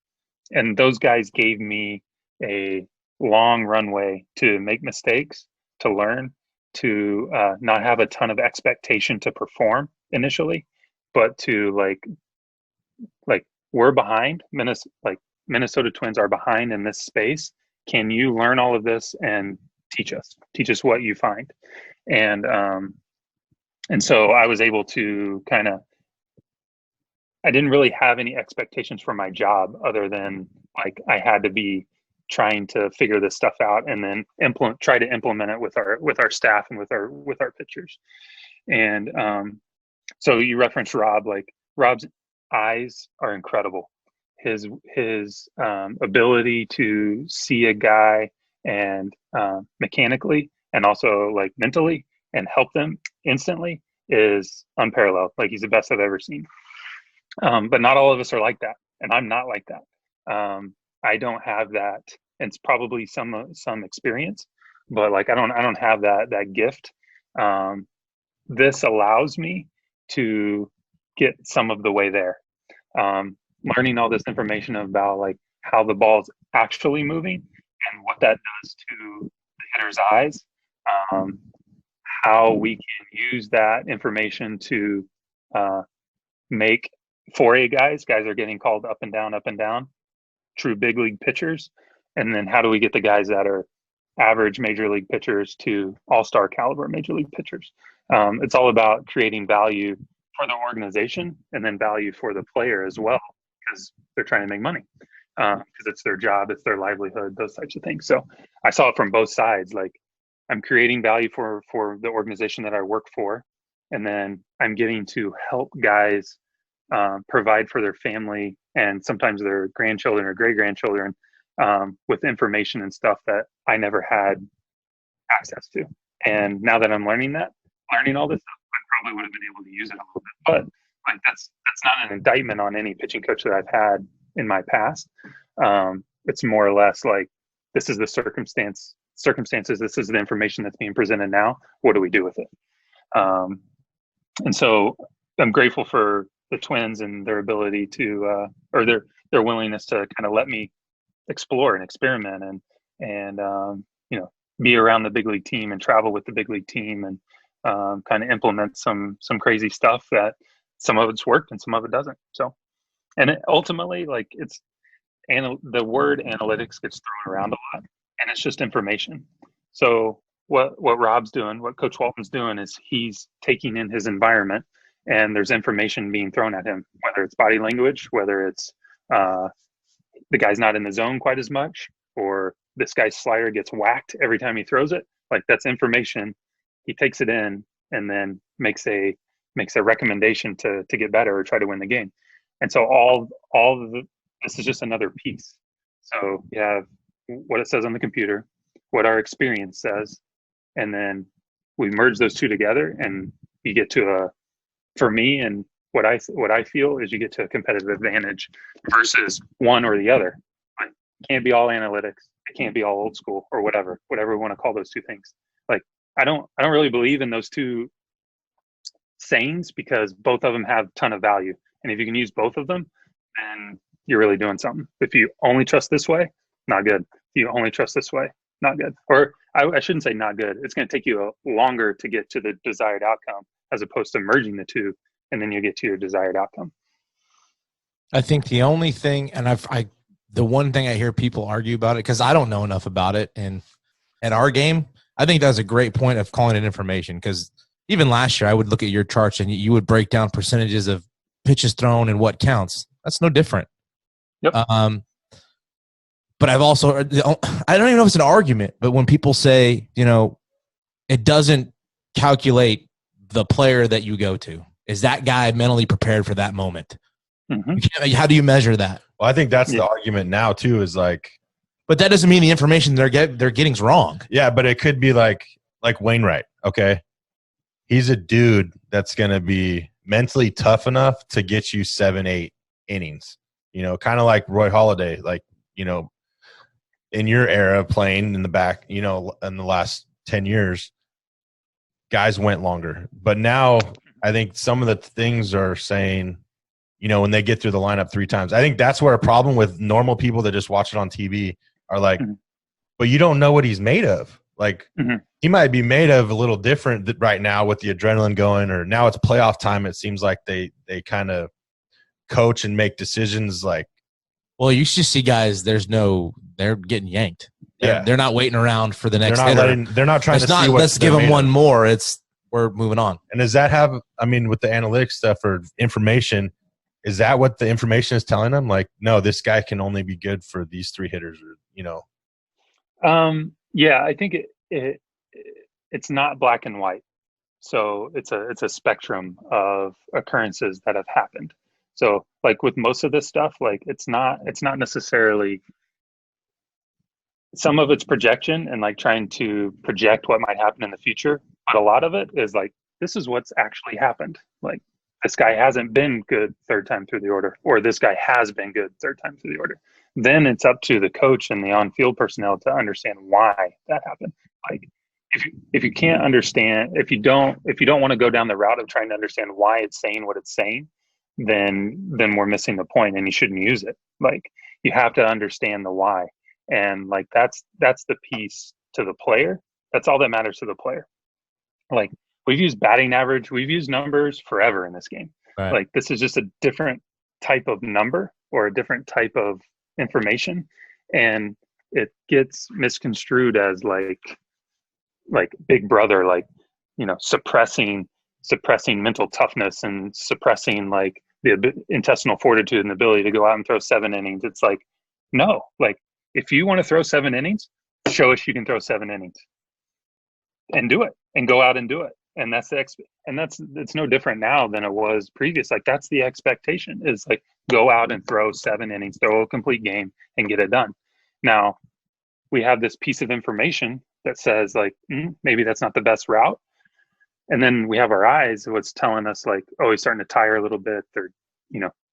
and those guys gave me a long runway to make mistakes, to learn, to not have a ton of expectation to perform initially, but to like we're behind. Minnesota Twins are behind in this space. Can you learn all of this and teach us what you find? And so I was able to kind of, I didn't really have any expectations for my job other than like I had to be trying to figure this stuff out and then try to implement it with our staff and with our pitchers. And so you referenced Rob. Like, Rob's eyes are incredible. His ability to see a guy and mechanically and also like mentally and help them instantly is unparalleled. Like, he's the best I've ever seen. But not all of us are like that, and I'm not like that. I don't have that. And it's probably some experience, but like I don't have that gift. This allows me to get some of the way there. Learning all this information about like how the ball is actually moving and what that does to the hitter's eyes. How we can use that information to make 4A guys are getting called up and down, true big league pitchers. And then how do we get the guys that are average major league pitchers to all-star caliber major league pitchers? It's all about creating value for the organization and then value for the player as well, because they're trying to make money, because it's their job, it's their livelihood, those types of things. So I saw it from both sides. Like, I'm creating value for the organization that I work for, and then I'm getting to help guys provide for their family and sometimes their grandchildren or great-grandchildren with information and stuff that I never had access to. And now that I'm learning all this stuff, I probably would have been able to use it a little bit. But Like that's not an indictment on any pitching coach that I've had in my past. It's more or less like, this is the circumstances. This is the information that's being presented now. What do we do with it? And so I'm grateful for the Twins and their ability to, or their willingness to kind of let me explore and experiment and be around the big league team and travel with the big league team and kind of implement some crazy stuff that some of it's worked and some of it doesn't. So, and ultimately, like, the word analytics gets thrown around a lot, and it's just information. So what Rob's doing, what Coach Walton's doing, is he's taking in his environment, and there's information being thrown at him, whether it's body language, whether it's the guy's not in the zone quite as much, or this guy's slider gets whacked every time he throws it. Like, that's information. He takes it in and then makes a recommendation to get better or try to win the game. And so this is just another piece. So you have what it says on the computer, what our experience says, and then we merge those two together, and you get to for me, and what I feel is you get to a competitive advantage versus one or the other. Like, it can't be all analytics. It can't be all old school, or whatever we want to call those two things. Like, I don't really believe in those two sayings, because both of them have a ton of value. And if you can use both of them, then you're really doing something. If you only trust this way, not good. If you only trust this way, not good. Or I shouldn't say not good. It's going to take you longer to get to the desired outcome, as opposed to merging the two, and then you get to your desired outcome. I think the only thing, and the one thing I hear people argue about it, because I don't know enough about it, and at our game, I think that's a great point of calling it information, because even last year I would look at your charts and you would break down percentages of pitches thrown and what counts. That's no different. Yep. But I've also, I don't even know if it's an argument, but when people say, it doesn't calculate the player that you go to, is that guy mentally prepared for that moment? Mm-hmm. How do you measure that? Well, I think that's the argument now too, is like, but that doesn't mean the information they're getting's wrong. Yeah, but it could be like Wainwright. Okay, he's a dude that's going to be mentally tough enough to get you 7-8 innings. Kind of like Roy Halladay, like, in your era playing in the back, in the last 10 years, guys went longer. But now I think some of the things are saying, when they get through the lineup 3 times, I think that's where a problem with normal people that just watch it on TV are like, but you don't know what he's made of. Like, he might be made of a little different right now with the adrenaline going, or now it's playoff time. It seems like they kind of coach and make decisions like, well, you should see guys, they're getting yanked. They're not waiting around for the next hitter. They're not trying to see what. Let's give them one more. We're moving on. And does that have, with the analytics stuff or information, is that what the information is telling them? Like, no, this guy can only be good for these 3 hitters, or, Yeah, I think it's not black and white. So it's a spectrum of occurrences that have happened. So, like, with most of this stuff, like, it's not necessarily, some of it's projection and like trying to project what might happen in the future. But a lot of it is like, this is what's actually happened. Like, this guy hasn't been good 3rd time through the order, or this guy has been good 3rd time through the order. Then it's up to the coach and the on-field personnel to understand why that happened. Like, if you can't understand, if you don't want to go down the route of trying to understand why it's saying what it's saying, then we're missing the point, and you shouldn't use it. Like, you have to understand the why. And like, that's the piece to the player. That's all that matters to the player. Like, we've used batting average, we've used numbers forever in this game. Right. Like, this is just a different type of number or a different type of information, and it gets misconstrued as like Big Brother, like, suppressing mental toughness and suppressing like the intestinal fortitude and the ability to go out and throw 7 innings. It's like, no, like, if you want to throw 7 innings, show us you can throw 7 innings, and do it, and go out and do it. And that's it's no different now than it was previous. Like, that's the expectation, is like, go out and throw 7 innings, throw a complete game, and get it done. Now, we have this piece of information that says like, maybe that's not the best route. And then we have our eyes, what's telling us like, oh, he's starting to tire a little bit. They're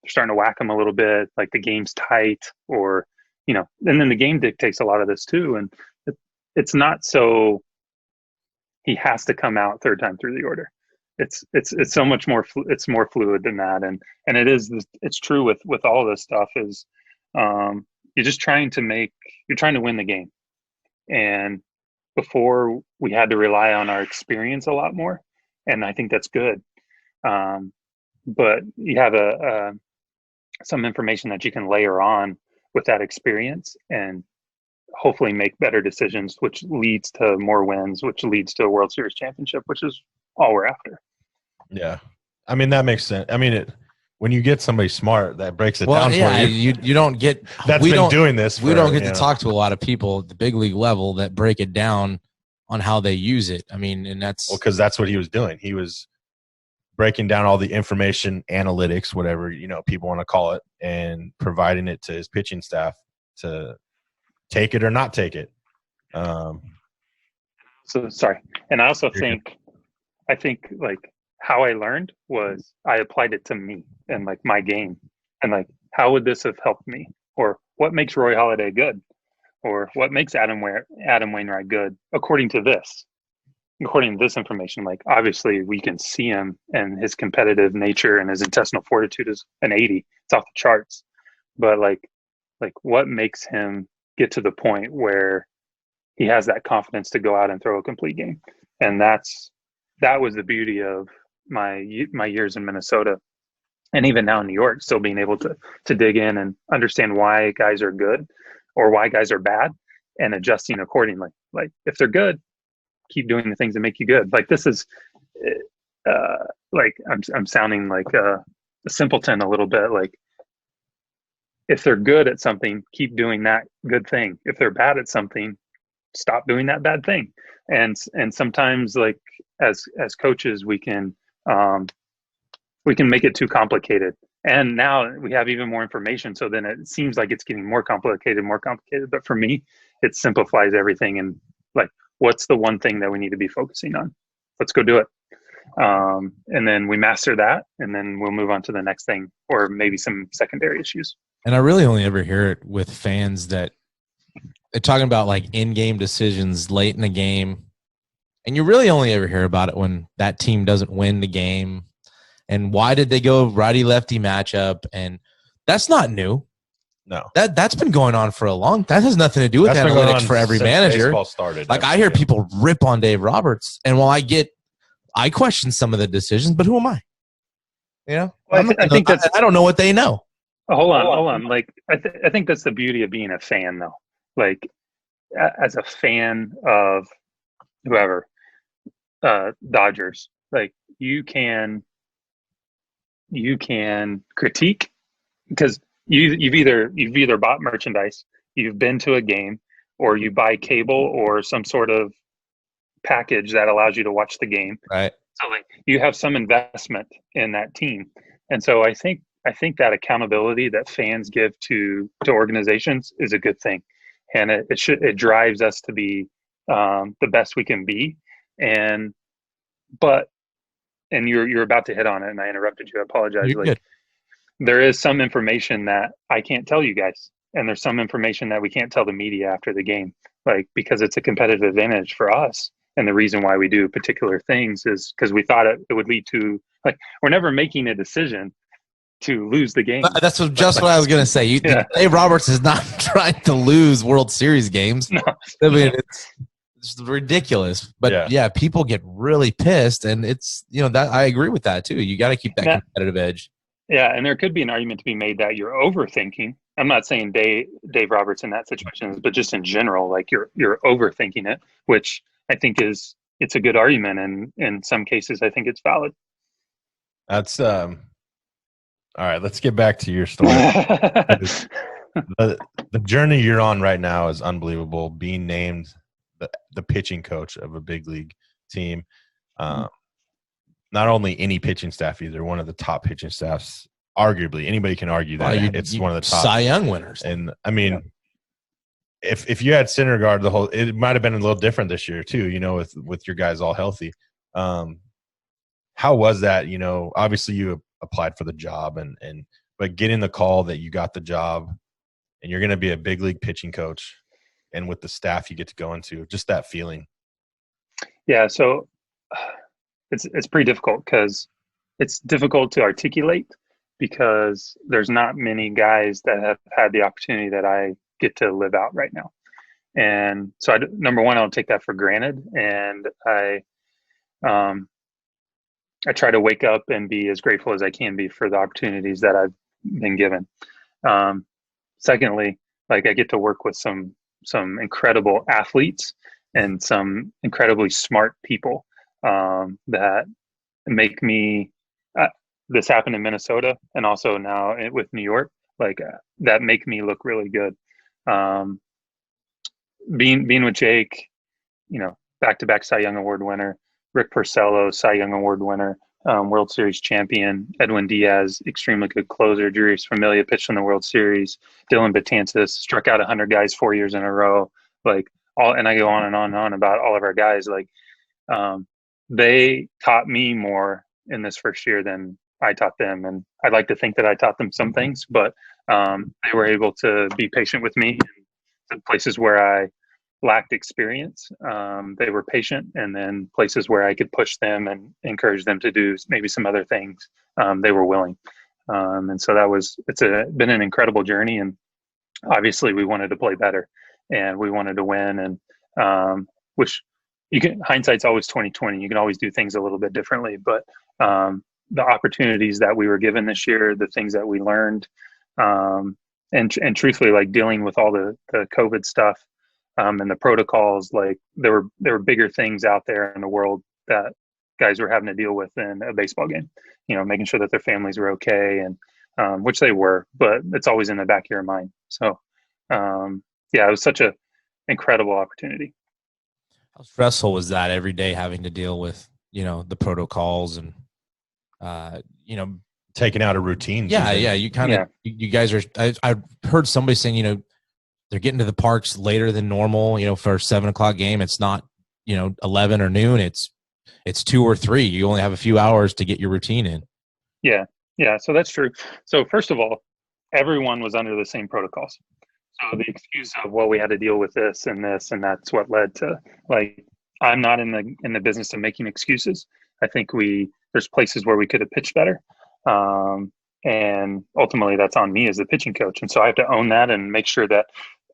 starting to whack him a little bit, like the game's tight, or, and then the game dictates a lot of this too. And it's not so he has to come out third time through the order. It's so much more, it's more fluid than that. And it's true with all this stuff is, you're just trying to win the game. And before we had to rely on our experience a lot more. And I think that's good. But you have some information that you can layer on with that experience and hopefully make better decisions, which leads to more wins, which leads to a World Series championship, which is all we're after. Yeah. I mean, that makes sense. I mean, when you get somebody smart that breaks it down for you. You don't get that's been doing this. We don't get to talk to a lot of people at the big league level that break it down on how they use it. I mean, and that's because that's what he was doing. He was breaking down all the information, analytics, whatever people want to call it, and providing it to his pitching staff to take it or not take it. So sorry, and I also think like how I learned was I applied it to me and like my game, and like how would this have helped me, or what makes Roy Halladay good, or what makes Adam Wainwright good according to this information. Like obviously we can see him and his competitive nature and his intestinal fortitude is an 80. It's off the charts. But like what makes him get to the point where he has that confidence to go out and throw a complete game? And that was the beauty of my years in Minnesota, and even now in New York, still being able to dig in and understand why guys are good or why guys are bad and adjusting accordingly. Like if they're good, keep doing the things that make you good. Like this is like I'm sounding like a simpleton a little bit. Like if they're good at something, keep doing that good thing. If they're bad at something, stop doing that bad thing. And sometimes like as coaches, we can make it too complicated. And now we have even more information. So then it seems like it's getting more complicated. But for me, it simplifies everything. And like, what's the one thing that we need to be focusing on? Let's go do it. And then we master that, and then we'll move on to the next thing, or maybe some secondary issues. And I really only ever hear it with fans that they're talking about like in-game decisions late in the game. And you really only ever hear about it when that team doesn't win the game. And why did they go righty-lefty matchup? And that's not new. No, that's been going on for a long time. That has nothing to do with analytics for every manager. Baseball started. Like I hear people rip on Dave Roberts, and while I question some of the decisions, but who am I? Well, I think I don't know what they know. Hold on. Like I think that's the beauty of being a fan, though. Like as a fan of whoever, Dodgers, like you can critique because you've either bought merchandise, you've been to a game, or you buy cable or some sort of package that allows you to watch the game. Right. So like you have some investment in that team. And so I think that accountability that fans give to organizations is a good thing. And it drives us to be the best we can be. And you're about to hit on it, and I interrupted you. I apologize. You're good. There is some information that I can't tell you guys, and there's some information that we can't tell the media after the game, like because it's a competitive advantage for us. And the reason why we do particular things is because we thought it would lead to, like, we're never making a decision to lose the game. That's what I was going to say. Dave Roberts is not trying to lose World Series games. No. I mean, it's ridiculous. But yeah, people get really pissed, and it's that I agree with that too. You got to keep that competitive edge. Yeah, and there could be an argument to be made that you're overthinking. I'm not saying Dave Roberts in that situation, but just in general, like you're overthinking it, which I think it's a good argument, and in some cases, I think it's valid. That's all right. Let's get back to your story. the journey you're on right now is unbelievable. Being named the pitching coach of a big league team, not only any pitching staff either, one of the top pitching staffs. Arguably, anybody can argue that it's one of the top Cy Young winners. And I mean, if you had Syndergaard, it might have been a little different this year too. With your guys all healthy. how was that? Obviously you applied for the job but getting the call that you got the job and you're going to be a big league pitching coach, and with the staff you get to go into, just that feeling. Yeah. So it's pretty difficult because it's difficult to articulate because there's not many guys that have had the opportunity that I get to live out right now. And so number one, I don't take that for granted. And I try to wake up and be as grateful as I can be for the opportunities that I've been given. Secondly, like I get to work with some incredible athletes and some incredibly smart people that make me. This happened in Minnesota and also now with New York, that make me look really good. Being with Jake, back-to-back Cy Young Award winner, Rick Porcello, Cy Young Award winner, World Series champion, Edwin Diaz, extremely good closer, Julius Familia pitched in the World Series, Dylan Betances struck out 100 guys 4 years in a row, and I go on and on and on about all of our guys. They taught me more in this first year than I taught them, and I'd like to think that I taught them some things, but they were able to be patient with me in places where I lacked experience. They were patient, and then places where I could push them and encourage them to do maybe some other things, they were willing. And so it's been an incredible journey, and obviously we wanted to play better and we wanted to win, and which hindsight's always 20/20. You can always do things a little bit differently, but the opportunities that we were given this year, the things that we learned, and truthfully, dealing with all the COVID stuff, and the protocols, there were bigger things out there in the world that guys were having to deal with in a baseball game, making sure that their families were okay, and which they were, but it's always in the back of your mind. So, it was such a incredible opportunity. How stressful was that every day having to deal with, the protocols and, taking out a routine? Yeah. You you guys are, I heard somebody saying, they're getting to the parks later than normal, for a 7 o'clock game. It's not, 11 or noon. It's 2 or 3. You only have a few hours to get your routine in. Yeah. Yeah. So that's true. So first of all, everyone was under the same protocols. So the excuse of, well, we had to deal with this, and that's what led to, I'm not in the business of making excuses. I think there's places where we could have pitched better. And ultimately that's on me as the pitching coach. And so I have to own that and make sure that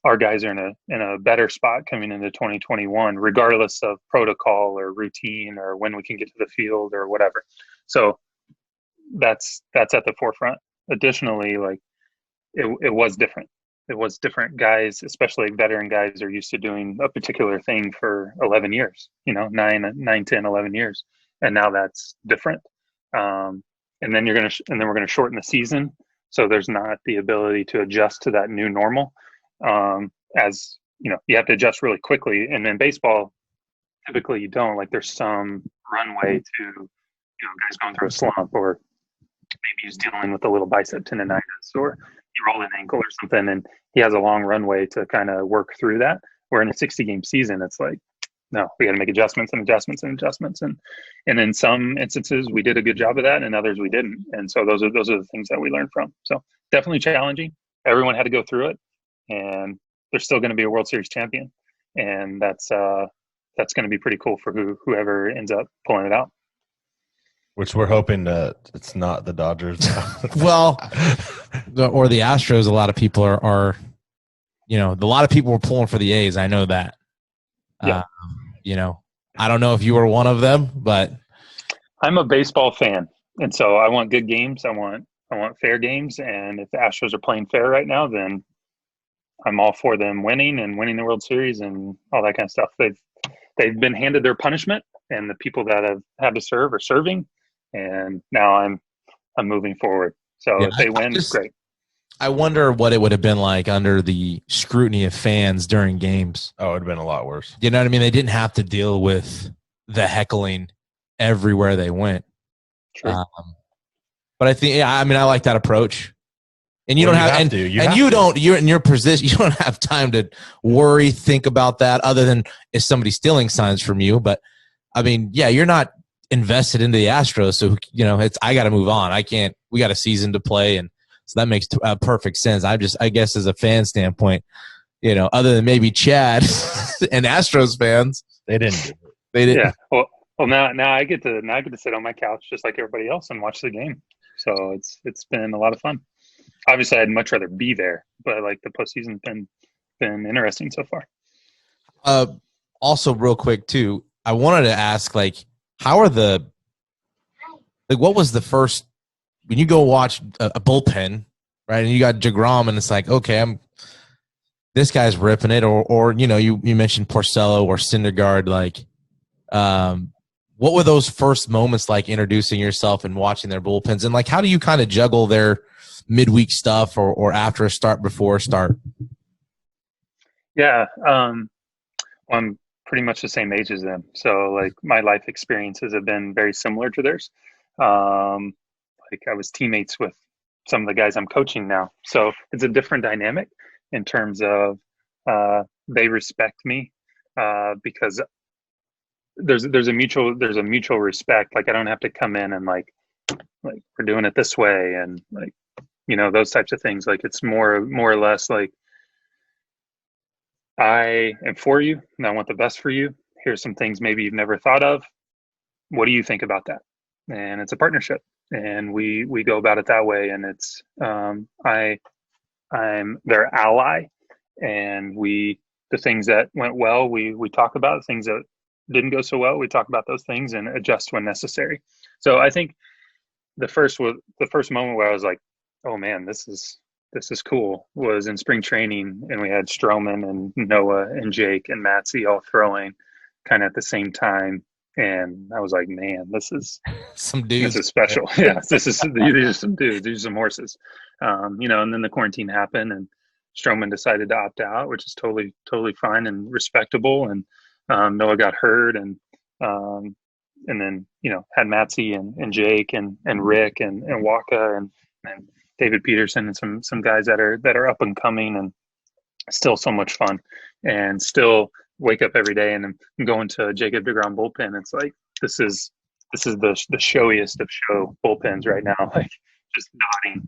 our guys are in a better spot coming into 2021, regardless of protocol or routine or when we can get to the field or whatever. So that's at the forefront. Additionally, it was different. It was different. Guys, especially veteran guys, are used to doing a particular thing for 11 years, 9, 10, 11 years. And now that's different. And then we're going to shorten the season. So there's not the ability to adjust to that new normal. As you have to adjust really quickly. And in baseball, typically you don't. There's some runway to, guys going through a slump, or maybe he's dealing with a little bicep tendonitis, or you roll an ankle or something, and he has a long runway to kind of work through that. Where in a 60-game season, it's no, we got to make adjustments. And in some instances, we did a good job of that, and others we didn't. And so those are the things that we learned from. So definitely challenging. Everyone had to go through it, and there's still going to be a World Series champion, and that's going to be pretty cool for whoever ends up pulling it out. Which we're hoping it's not the Dodgers. Well, or the Astros. A lot of people are a lot of people were pulling for the A's. I know that. Yeah. I don't know if you were one of them, but I'm a baseball fan, and so I want good games. I want fair games, and if the Astros are playing fair right now, then I'm all for them winning the World Series and all that kind of stuff. They've been handed their punishment, and the people that have had to serve are serving, and now I'm moving forward. So if they win, great. I wonder what it would have been like under the scrutiny of fans during games. Oh, it would have been a lot worse. You know what I mean? They didn't have to deal with the heckling everywhere they went. True. But I think, I like that approach. And you're in your position, you don't have time to worry, think about that, other than if somebody's stealing signs from you. But you're not invested into the Astros. So, you know, I got to move on. We got a season to play. And so that makes perfect sense. I guess as a fan standpoint, you know, other than maybe Chad and Astros fans, They didn't. Yeah. Well, now I get to sit on my couch just like everybody else and watch the game. So it's been a lot of fun. Obviously, I'd much rather be there, but like the postseason's been interesting so far. Also, real quick too, I wanted to ask, like, what was the first when you go watch a bullpen, right? And you got DeGrom, and it's like, okay, this guy's ripping it, or you know, you mentioned Porcello or Syndergaard, like, what were those first moments like introducing yourself and watching their bullpens, and like, how do you kind of juggle their midweek stuff or after a start, before a start? Yeah, I'm pretty much the same age as them, so like my life experiences have been very similar to theirs. Like I was teammates with some of the guys I'm coaching now, so it's a different dynamic in terms of they respect me because there's a mutual respect. Like I don't have to come in and like we're doing it this way, and like, you know, those types of things. Like it's more or less like, I am for you and I want the best for you. Here's some things maybe you've never thought of. What do you think about that? And it's a partnership, and we go about it that way. And it's I'm their ally, and the things that went well, we talk about. Things that didn't go so well, we talk about those things and adjust when necessary. So I think the first moment where I was like, oh man, this is cool, was in spring training, and we had Stroman and Noah and Jake and Matsy all throwing kind of at the same time. And I was like, man, this is some dudes. This is special. Yeah, these are some dudes. These are some horses. You know, and then the quarantine happened, and Stroman decided to opt out, which is totally fine and respectable. And Noah got hurt, and then, you know, had Matsy and Jake and Rick and Waka and David Peterson and some guys that are up and coming, and still so much fun, and still wake up every day and I'm going to Jacob deGrom bullpen. It's like this is the showiest of show bullpens right now. Like just nodding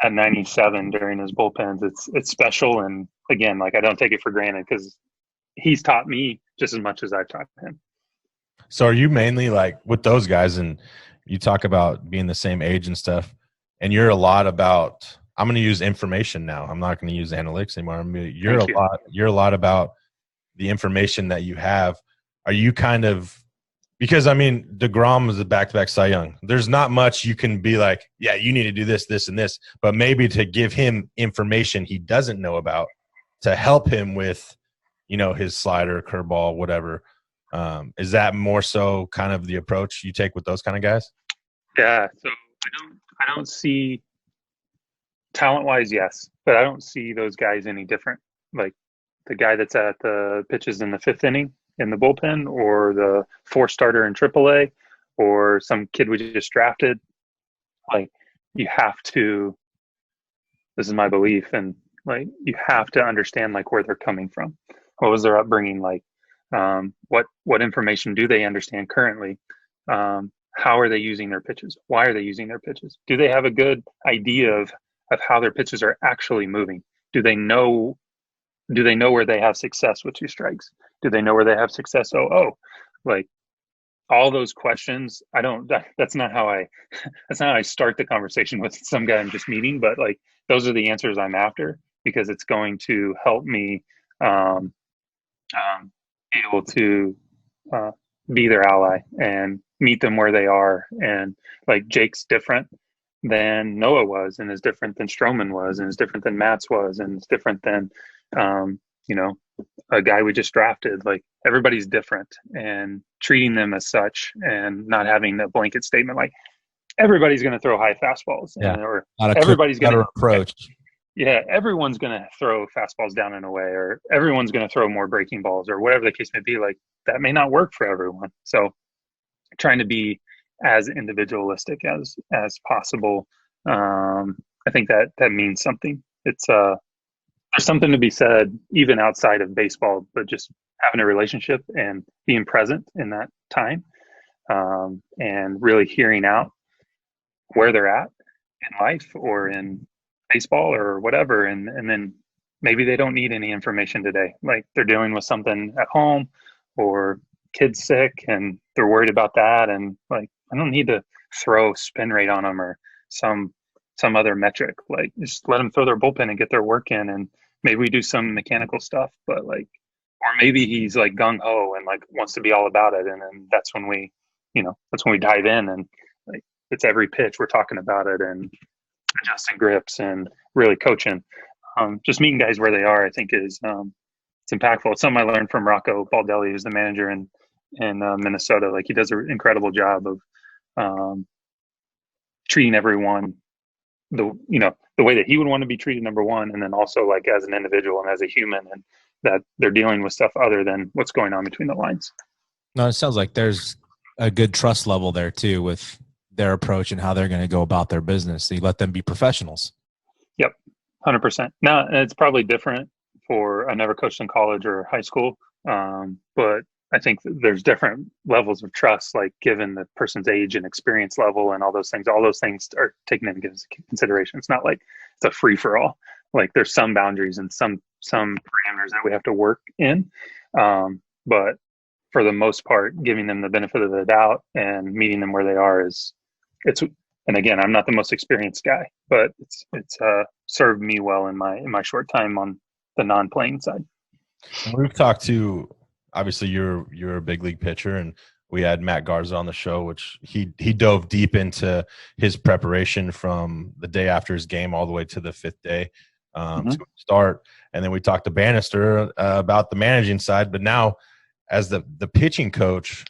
at 97 during his bullpens. It's special, and again, like I don't take it for granted because he's taught me just as much as I've taught him. So are you mainly like with those guys, and you talk about being the same age and stuff, and you're a lot about, I'm going to use information now. I'm not going to use analytics anymore. You're a lot about the information that you have. Are you kind of, because I mean, DeGrom is a back-to-back Cy Young. There's not much you can be like, yeah, you need to do this, this, and this, but maybe to give him information he doesn't know about to help him with, you know, his slider, curveball, whatever. Is that more so kind of the approach you take with those kind of guys? Yeah. So I don't see, talent-wise, yes, but I don't see those guys any different. Like the guy that's at the pitches in the fifth inning in the bullpen, or the fourth starter in AAA, or some kid we just drafted. Like you have to, this is my belief, and like you have to understand like where they're coming from. What was their upbringing like? What information do they understand currently? How are they using their pitches? Why are they using their pitches? Do they have a good idea of how their pitches are actually moving? Do they know where they have success with two strikes? Do they know where they have success? Like all those questions. That's not how I start the conversation with some guy I'm just meeting, but like those are the answers I'm after, because it's going to help me able to be their ally and meet them where they are. And like Jake's different than Noah was, and is different than Stroman was, and is different than Matz was, and is different than you know, a guy we just drafted. Like everybody's different, and treating them as such, and not having a blanket statement like everybody's going to throw high fastballs, or everybody's going to approach. Yeah, everyone's going to throw fastballs down and away, or everyone's going to throw more breaking balls, or whatever the case may be. Like that may not work for everyone. So trying to be as individualistic as possible. I think that means something. It's there's something to be said even outside of baseball, but just having a relationship and being present in that time. and really hearing out where they're at in life or in baseball or whatever. And then maybe they don't need any information today. Like they're dealing with something at home or kids sick and they're worried about that. And like, I don't need to throw spin rate on them or some other metric. Like just let them throw their bullpen and get their work in. And maybe we do some mechanical stuff, but like, or maybe he's like gung ho and like wants to be all about it. And then that's when we, that's when we dive in and like, it's every pitch we're talking about it and adjusting grips and really coaching. Just meeting guys where they are, I think is, it's impactful. It's something I learned from Rocco Baldelli, who's the manager in Minnesota. Like he does an incredible job of treating everyone the way that he would want to be treated, number one, and then also like as an individual and as a human, and that they're dealing with stuff other than what's going on between the lines. No, it sounds like there's a good trust level there too with their approach and how they're going to go about their business. So you let them be professionals. Yep. 100%. Now, it's probably different for, I never coached in college or high school, but I think there's different levels of trust, like given the person's age and experience level and all those things are taken into consideration. It's not like it's a free for all. Like there's some boundaries and some parameters that we have to work in. But for the most part, giving them the benefit of the doubt and meeting them where they are and again, I'm not the most experienced guy, but it's served me well in my short time on the non-playing side. We've talked to, obviously you're a big league pitcher, and we had Matt Garza on the show, which he dove deep into his preparation from the day after his game all the way to the fifth day to start. And then we talked to Bannister about the managing side, but now as the pitching coach,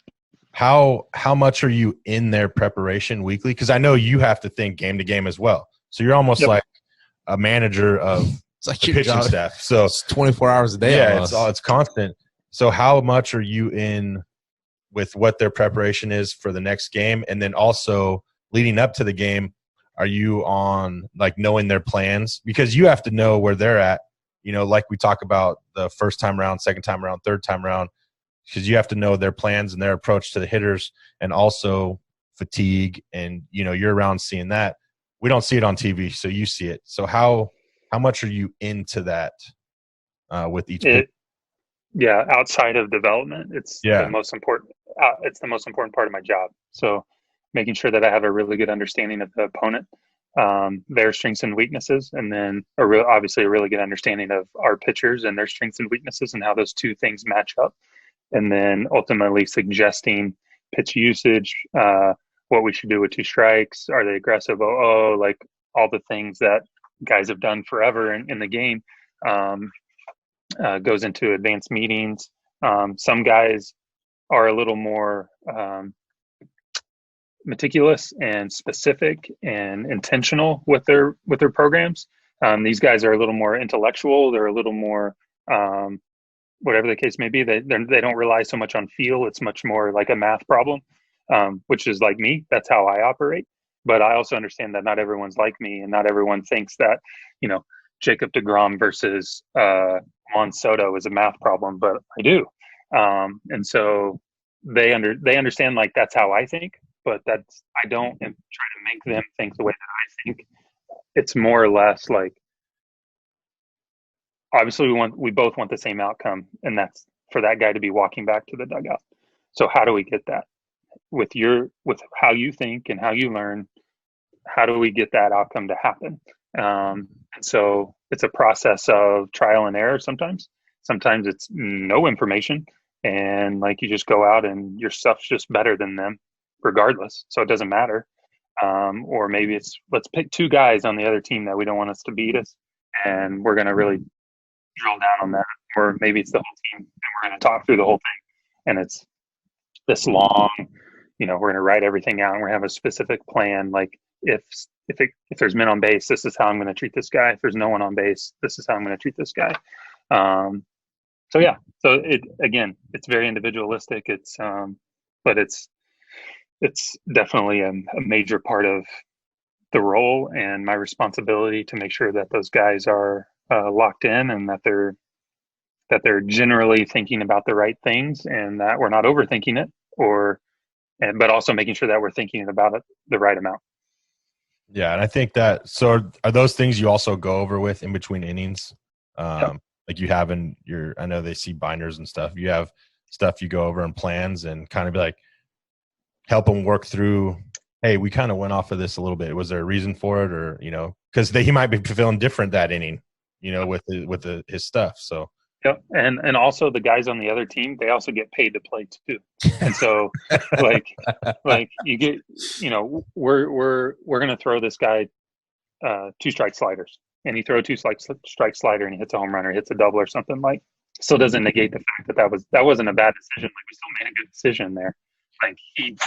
how much are you in their preparation weekly? Because I know you have to think game to game as well. So you're almost like a manager of it's like the pitching staff. So it's 24 hours a day. Yeah, it's constant. So how much are you in with what their preparation is for the next game? And then also leading up to the game, are you on like knowing their plans? Because you have to know where they're at, like we talk about the first time around, second time around, third time around, because you have to know their plans and their approach to the hitters and also fatigue. And, you're around seeing that. We don't see it on TV, so you see it. So how much are you into that with each pitch? Yeah, outside of development, it's the most important. It's the most important part of my job. So making sure that I have a really good understanding of the opponent, their strengths and weaknesses, and then obviously a really good understanding of our pitchers and their strengths and weaknesses and how those two things match up. And then ultimately suggesting pitch usage, what we should do with two strikes. Are they aggressive? Like all the things that guys have done forever in the game goes into advanced meetings. Some guys are a little more meticulous and specific and intentional with their programs. These guys are a little more intellectual. They're a little more whatever the case may be. They don't rely so much on feel. It's much more like a math problem, which is like me. That's how I operate. But I also understand that not everyone's like me, and not everyone thinks that Jacob deGrom versus Juan Soto is a math problem, but I do. And so they understand like that's how I think, but I don't try to make them think the way that I think. It's more or less like, obviously we both want the same outcome, and that's for that guy to be walking back to the dugout. So how do we get that with how you think and how you learn? How do we get that outcome to happen? And so it's a process of trial and error. Sometimes it's no information, and like you just go out and your stuff's just better than them regardless. So it doesn't matter. Or maybe it's, let's pick two guys on the other team that we don't want us to beat us, and we're going to really drill down on that. Or maybe it's the whole team, and we're going to talk through the whole thing. And it's this long, we're going to write everything out, and we're going to have a specific plan. Like if there's men on base, this is how I'm going to treat this guy. If there's no one on base, this is how I'm going to treat this guy. So it's very individualistic. But it's definitely a major part of the role and my responsibility to make sure that those guys are locked in, and that they're generally thinking about the right things, and that we're not overthinking it or but also making sure that we're thinking about it the right amount. Yeah, and I think that. So, are those things you also go over with in between innings? Yep. Like you have in your, I know they see binders and stuff. You have stuff you go over in plans and kind of be like, help them work through. Hey, we kind of went off of this a little bit. Was there a reason for it, or because he might be feeling different that inning, with his stuff. So. Yep. And also the guys on the other team, they also get paid to play too. And so like you get, we're going to throw this guy 2 strike sliders, and he throw a 2 strike slider and he hits a home run or hits a double or something, like, still doesn't negate the fact that wasn't a bad decision. Like, we still made a good decision there. Like, he tip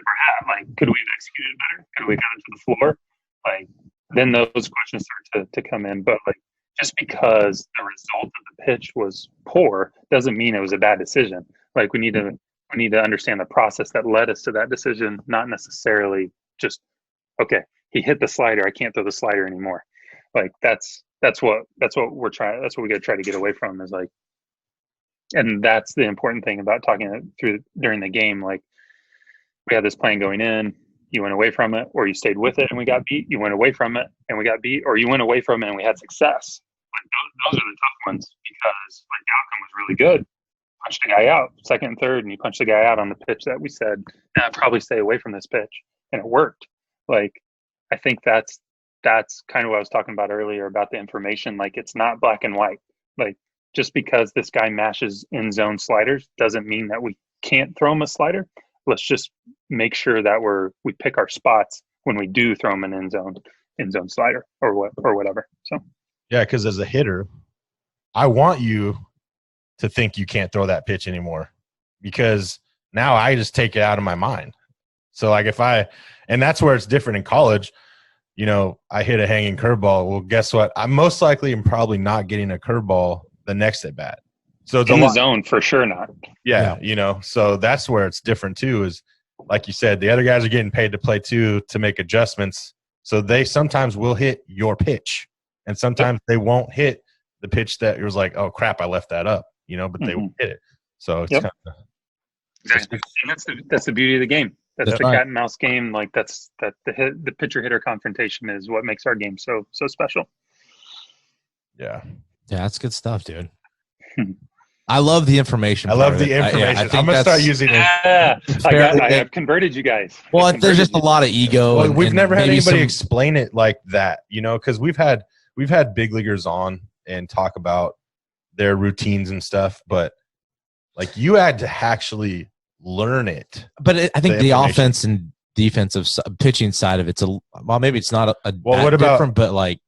our hat. Like, could we have executed better? Could we have gotten to the floor? Like, then those questions start to come in. But like, just because the result of the pitch was poor doesn't mean it was a bad decision. Like, we need to understand the process that led us to that decision, not necessarily just, okay, he hit the slider, I can't throw the slider anymore. Like, that's what we're trying. That's what we got to try to get away from, is like, and that's the important thing about talking it through during the game. Like, we had this plan going in, you went away from it, or you stayed with it and we got beat. You went away from it and we got beat, or you went away from it and we had success. Like, those are the tough ones, because like, the outcome was really good. Punched the guy out second and third, and you punched the guy out on the pitch that we said, probably stay away from this pitch, and it worked. Like, I think that's kind of what I was talking about earlier about the information. Like, it's not black and white. Like, just because this guy mashes in zone sliders doesn't mean that we can't throw him a slider. Let's just make sure that we pick our spots when we do throw him an in zone slider or whatever. So. Yeah, because as a hitter, I want you to think you can't throw that pitch anymore, because now I just take it out of my mind. So like, and that's where it's different in college. I hit a hanging curveball. Well, guess what? I'm most likely and probably not getting a curveball the next at bat. So it's in the zone for sure not. Yeah, so that's where it's different too. Is like you said, the other guys are getting paid to play too, to make adjustments. So they sometimes will hit your pitch, and sometimes they won't hit the pitch that it was like, oh crap, I left that up. But they won't hit it. So it's kind of exactly. And that's the beauty of the game. That's the cat and mouse game. Like, the pitcher hitter confrontation is what makes our game so special. Yeah, that's good stuff, dude. I love the information. I love the information. I'm gonna start using it. I have converted you guys. Well, there's just a lot of ego. Well, we've never had anybody explain it like that, because we've had big leaguers on and talk about their routines and stuff, but like, you had to actually learn it. But I think the offense and defensive pitching side of it's maybe it's not what about different, but like,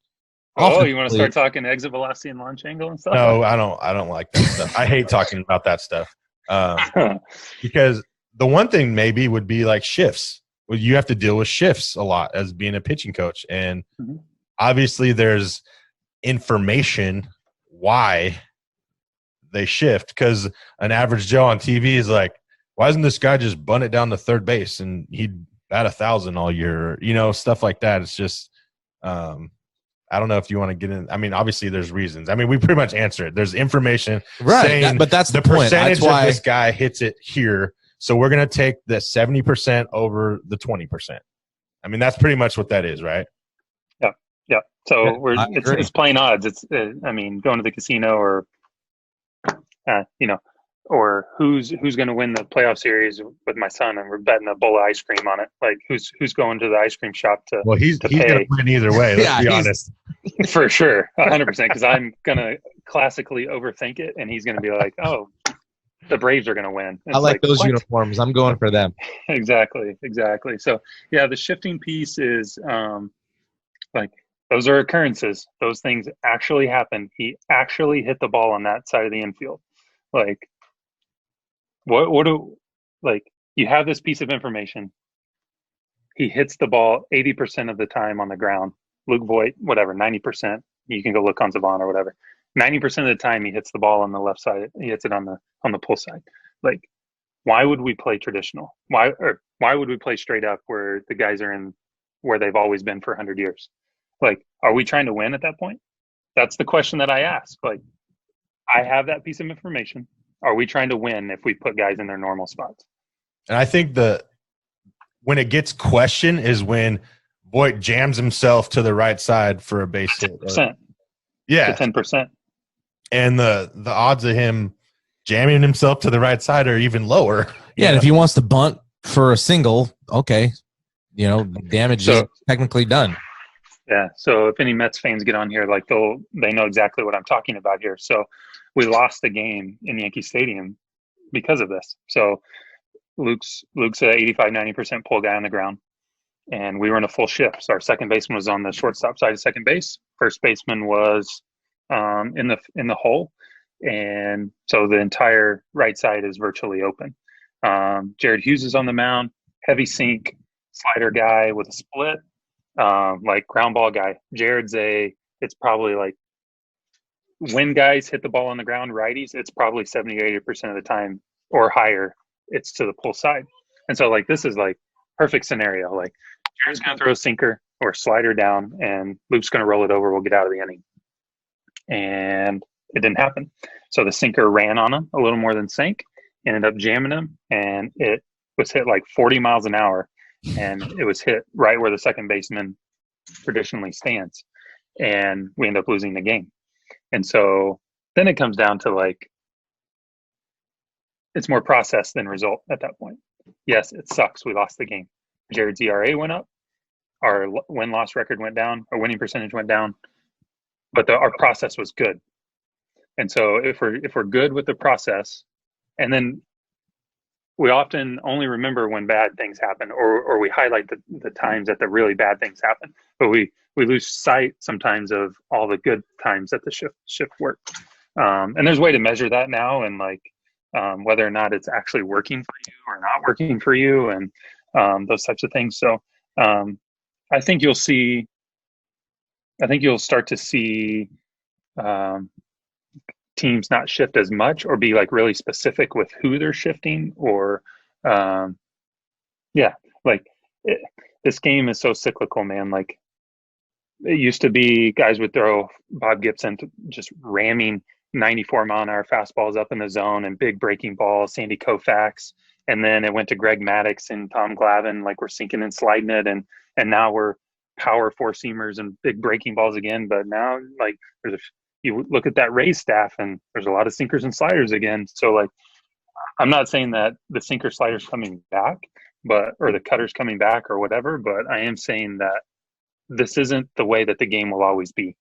you want to start talking exit velocity and launch angle and stuff? No, I don't like that stuff. I hate talking about that stuff, because the one thing maybe would be like shifts. Well, you have to deal with shifts a lot as being a pitching coach, and obviously there's information why they shift, because an average Joe on TV is like, why doesn't this guy just bunt it down to third base and he'd bat 1,000 all year? Stuff like that. It's just, I don't know if you want to get in. I mean, obviously there's reasons. I mean, we pretty much answer it. There's information saying but that's the point. Percentage of this guy hits it here. So we're going to take the 70% over the 20%. I mean, that's pretty much what that is, right? Yeah. So it's playing odds. It's, going to the casino or who's going to win the playoff series with my son, and we're betting a bowl of ice cream on it. Like, who's going to the ice cream shop to he's pay. Going to win either way. Let's be honest. For sure, 100%. Because I'm going to classically overthink it, and he's going to be like, "Oh, the Braves are going to win." It's I like those what? Uniforms. I'm going for them. Exactly. So yeah, the shifting piece is those are occurrences. Those things actually happen. He actually hit the ball on that side of the infield. Like, you have this piece of information. He hits the ball 80% of the time on the ground. Luke Voigt, whatever, 90%. You can go look on Savant or whatever. 90% of the time he hits the ball on the left side. He hits it on the pull side. Like, why would we play traditional? Why would we play straight up where the guys are in where they've always been for 100 years? Like, are we trying to win at that point? That's the question that I ask. Like, I have that piece of information. Are we trying to win if we put guys in their normal spots? And I think when it gets questioned is when Voigt jams himself to the right side for a base hit. 10%. Yeah. 10%. And the odds of him jamming himself to the right side are even lower. Yeah, and if he wants to bunt for a single, okay, damage is technically done. Yeah. So if any Mets fans get on here, like they know exactly what I'm talking about here. So we lost the game in Yankee Stadium because of this. So Luke's a 85-90% pull guy on the ground, and we were in a full shift. So our second baseman was on the shortstop side of second base. First baseman was in the hole, and so the entire right side is virtually open. Jared Hughes is on the mound, heavy sink, slider guy with a split, like ground ball guy. It's probably like when guys hit the ball on the ground, righties, it's probably 70 or 80% of the time or higher, it's to the pull side. And so like this is like perfect scenario. Like Jared's going to throw a sinker or slider down, and Luke's going to roll it over. We'll get out of the inning. And it didn't happen. So the sinker ran on him a little more than sank, ended up jamming him, and it was hit like 40 miles an hour, and it was hit right where the second baseman traditionally stands. And we end up losing the game. And so then it comes down to like, it's more process than result at that point. Yes, it sucks. We lost the game. Jared's ERA went up. Our win-loss record went down. Our winning percentage went down. But our process was good. And so if we're good with the process, and then we often only remember when bad things happen, or we highlight the times that the really bad things happen. But we lose sight sometimes of all the good times that the shift worked. And there's a way to measure that now, and like whether or not it's actually working for you or not working for you, and those types of things. So I think you'll start to see teams not shift as much, or be like really specific with who they're shifting, or this game is so cyclical, man. Like it used to be guys would throw Bob Gibson just ramming 94 mile an hour fastballs up in the zone and big breaking balls, Sandy Koufax. And then it went to Greg Maddux and Tom Glavine, like we're sinking and sliding it. And now we're power four seamers and big breaking balls again. But now like you look at that Rays staff and there's a lot of sinkers and sliders again. So like, I'm not saying that the sinker slider's coming back, or the cutter's coming back or whatever, but I am saying that this isn't the way that the game will always be.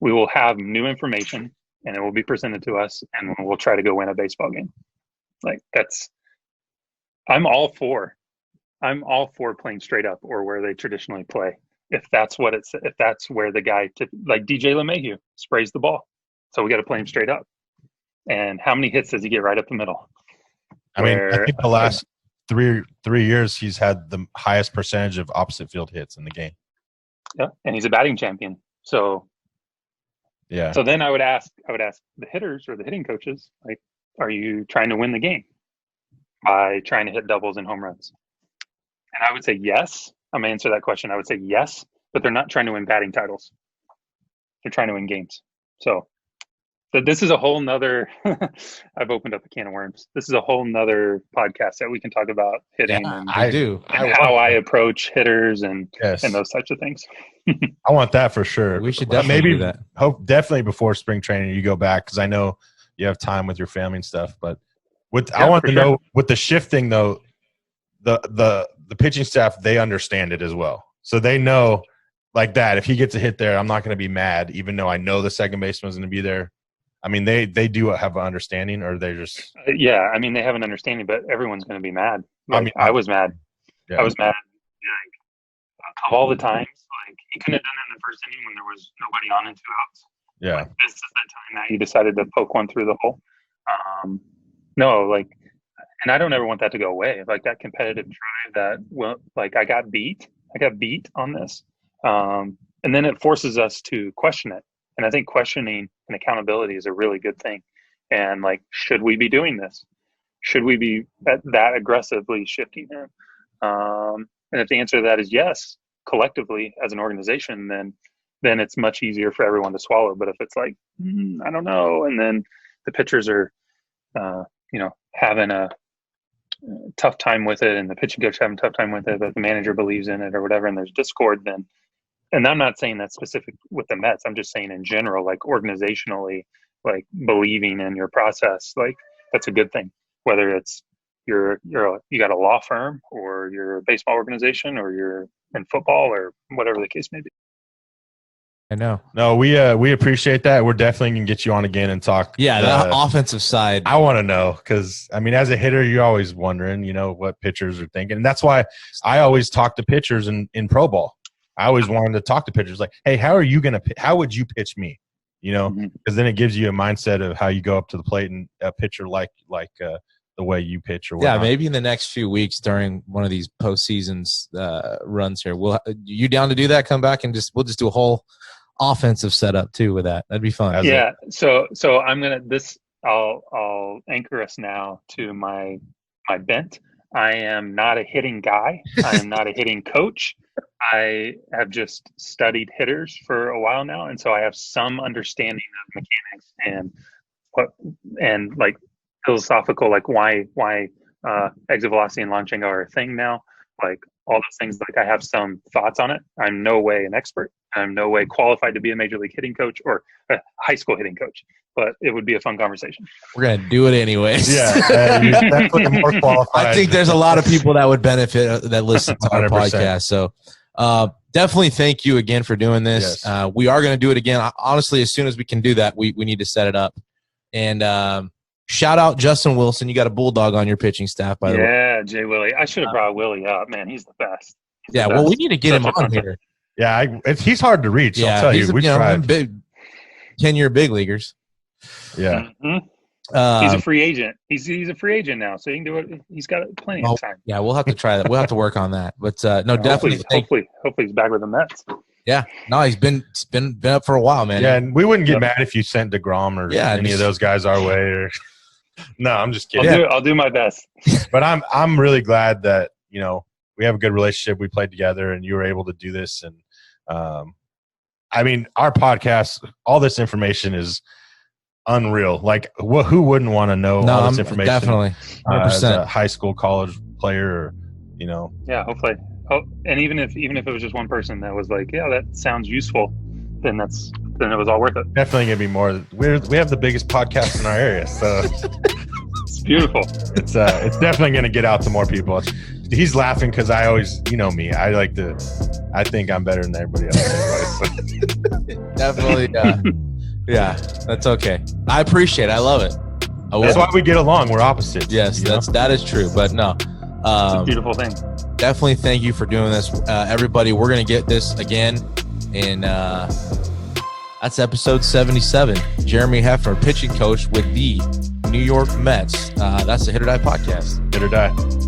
We will have new information and it will be presented to us, and we'll try to go win a baseball game. Like I'm all for playing straight up, or where they traditionally play. If that's where the guy, like DJ LeMahieu, sprays the ball. So we got to play him straight up. And how many hits does he get right up the middle? I think the last three years he's had the highest percentage of opposite field hits in the game. Yeah, and he's a batting champion. So yeah. So then I would ask the hitters or the hitting coaches, like, are you trying to win the game by trying to hit doubles and home runs? And I would say yes. I'm gonna answer that question. I would say yes, but they're not trying to win batting titles. They're trying to win games. So this is a whole nother, I've opened up a can of worms. This is a whole nother podcast that we can talk about hitting. Yeah, and how I approach hitters and those types of things. I want that for sure. We should definitely do that. Definitely before spring training you go back, because I know you have time with your family and stuff. But I want to know with the shifting though, the pitching staff, they understand it as well, so they know like that if he gets a hit there, I'm not going to be mad, even though I know the second baseman's going to be there. I mean, they do have an understanding, or they just they have an understanding, but everyone's going to be mad. Like, I was mad. Yeah. I was mad. Like, of all the times, like he couldn't have done it in the first inning when there was nobody on and 2 outs. Yeah, like, this is the time that he decided to poke one through the hole. And I don't ever want that to go away. Like that competitive drive that I got beat on this, and then it forces us to question it. And I think questioning and accountability is a really good thing. And like, should we be doing this? Should we be that aggressively shifting him? And if the answer to that is yes, collectively as an organization, then it's much easier for everyone to swallow. But if it's like, I don't know, and then the pitchers are, having tough time with it and the pitching coach having a tough time with it, but the manager believes in it or whatever, and there's discord, then, and I'm not saying that's specific with the Mets, I'm just saying in general, like organizationally, like believing in your process, like that's a good thing. Whether it's you got a law firm or you're a baseball organization or you're in football or whatever the case may be. I know. No, we appreciate that. We're definitely gonna get you on again and talk. Yeah, the offensive side. I want to know because I mean, as a hitter, you're always wondering, what pitchers are thinking, and that's why I always talk to pitchers in pro ball. I always wanted to talk to pitchers like, hey, how would you pitch me? Because then it gives you a mindset of how you go up to the plate and a pitcher like the way you pitch or whatnot. Yeah, maybe in the next few weeks during one of these postseasons runs here, you down to do that? Come back and we'll just do a whole offensive setup too with that. That'd be fun. Yeah. So I'm gonna I'll anchor us now to my bent. I am not a hitting guy. I am not a hitting coach. I have just studied hitters for a while now, and so I have some understanding of mechanics and like philosophical, like why exit velocity and launch angle are a thing now. Like all those things, like I have some thoughts on it. I'm no way an expert. I'm no way qualified to be a major league hitting coach or a high school hitting coach, but it would be a fun conversation. We're going to do it anyways. Yeah. You're definitely more qualified. I think there's a lot of people that would benefit that listen to our 100%. Podcast. So definitely thank you again for doing this. Yes. We are going to do it again. Honestly, as soon as we can do that, we need to set it up. And shout out Justin Wilson. You got a bulldog on your pitching staff, by the way. Yeah, Jay Willie. I should have brought Willie up. Man, he's the best. Well, we need to get him on here. Yeah, he's hard to reach. I'll tell you. We tried. 10-year big leaguers. Yeah. Mm-hmm. He's a free agent. He's a free agent now, so he can do it. He's got plenty of time. Yeah, we'll have to try that. We'll have to work on that. But no, definitely. Hopefully he's back with the Mets. Yeah, no, he's been up for a while, man. Yeah, and we wouldn't get mad if you sent DeGrom or any of those guys our way. Or no, I'm just kidding. I'll do my best. But I'm really glad that we have a good relationship. We played together, and you were able to do this. And I mean, our podcast, all this information is unreal. Like, who wouldn't want to know all this information? Definitely, 100%. As a high school, college player, or Yeah, hopefully. And even if it was just one person that was like, yeah, that sounds useful, then it was all worth it. Definitely gonna be more. We have the biggest podcast in our area, so it's beautiful. It's definitely gonna get out to more people. He's laughing because I always, me. I think I'm better than everybody else. Anyway, so. Definitely. Yeah, that's okay. I appreciate it. I love it. That's why we get along. We're opposites. Yes, that is true. But no, it's a beautiful thing. Definitely thank you for doing this, everybody. We're gonna get this again, and that's episode 77. Jeremy Hefner, pitching coach with the New York Mets. That's the Hit or Die podcast. Hit or Die.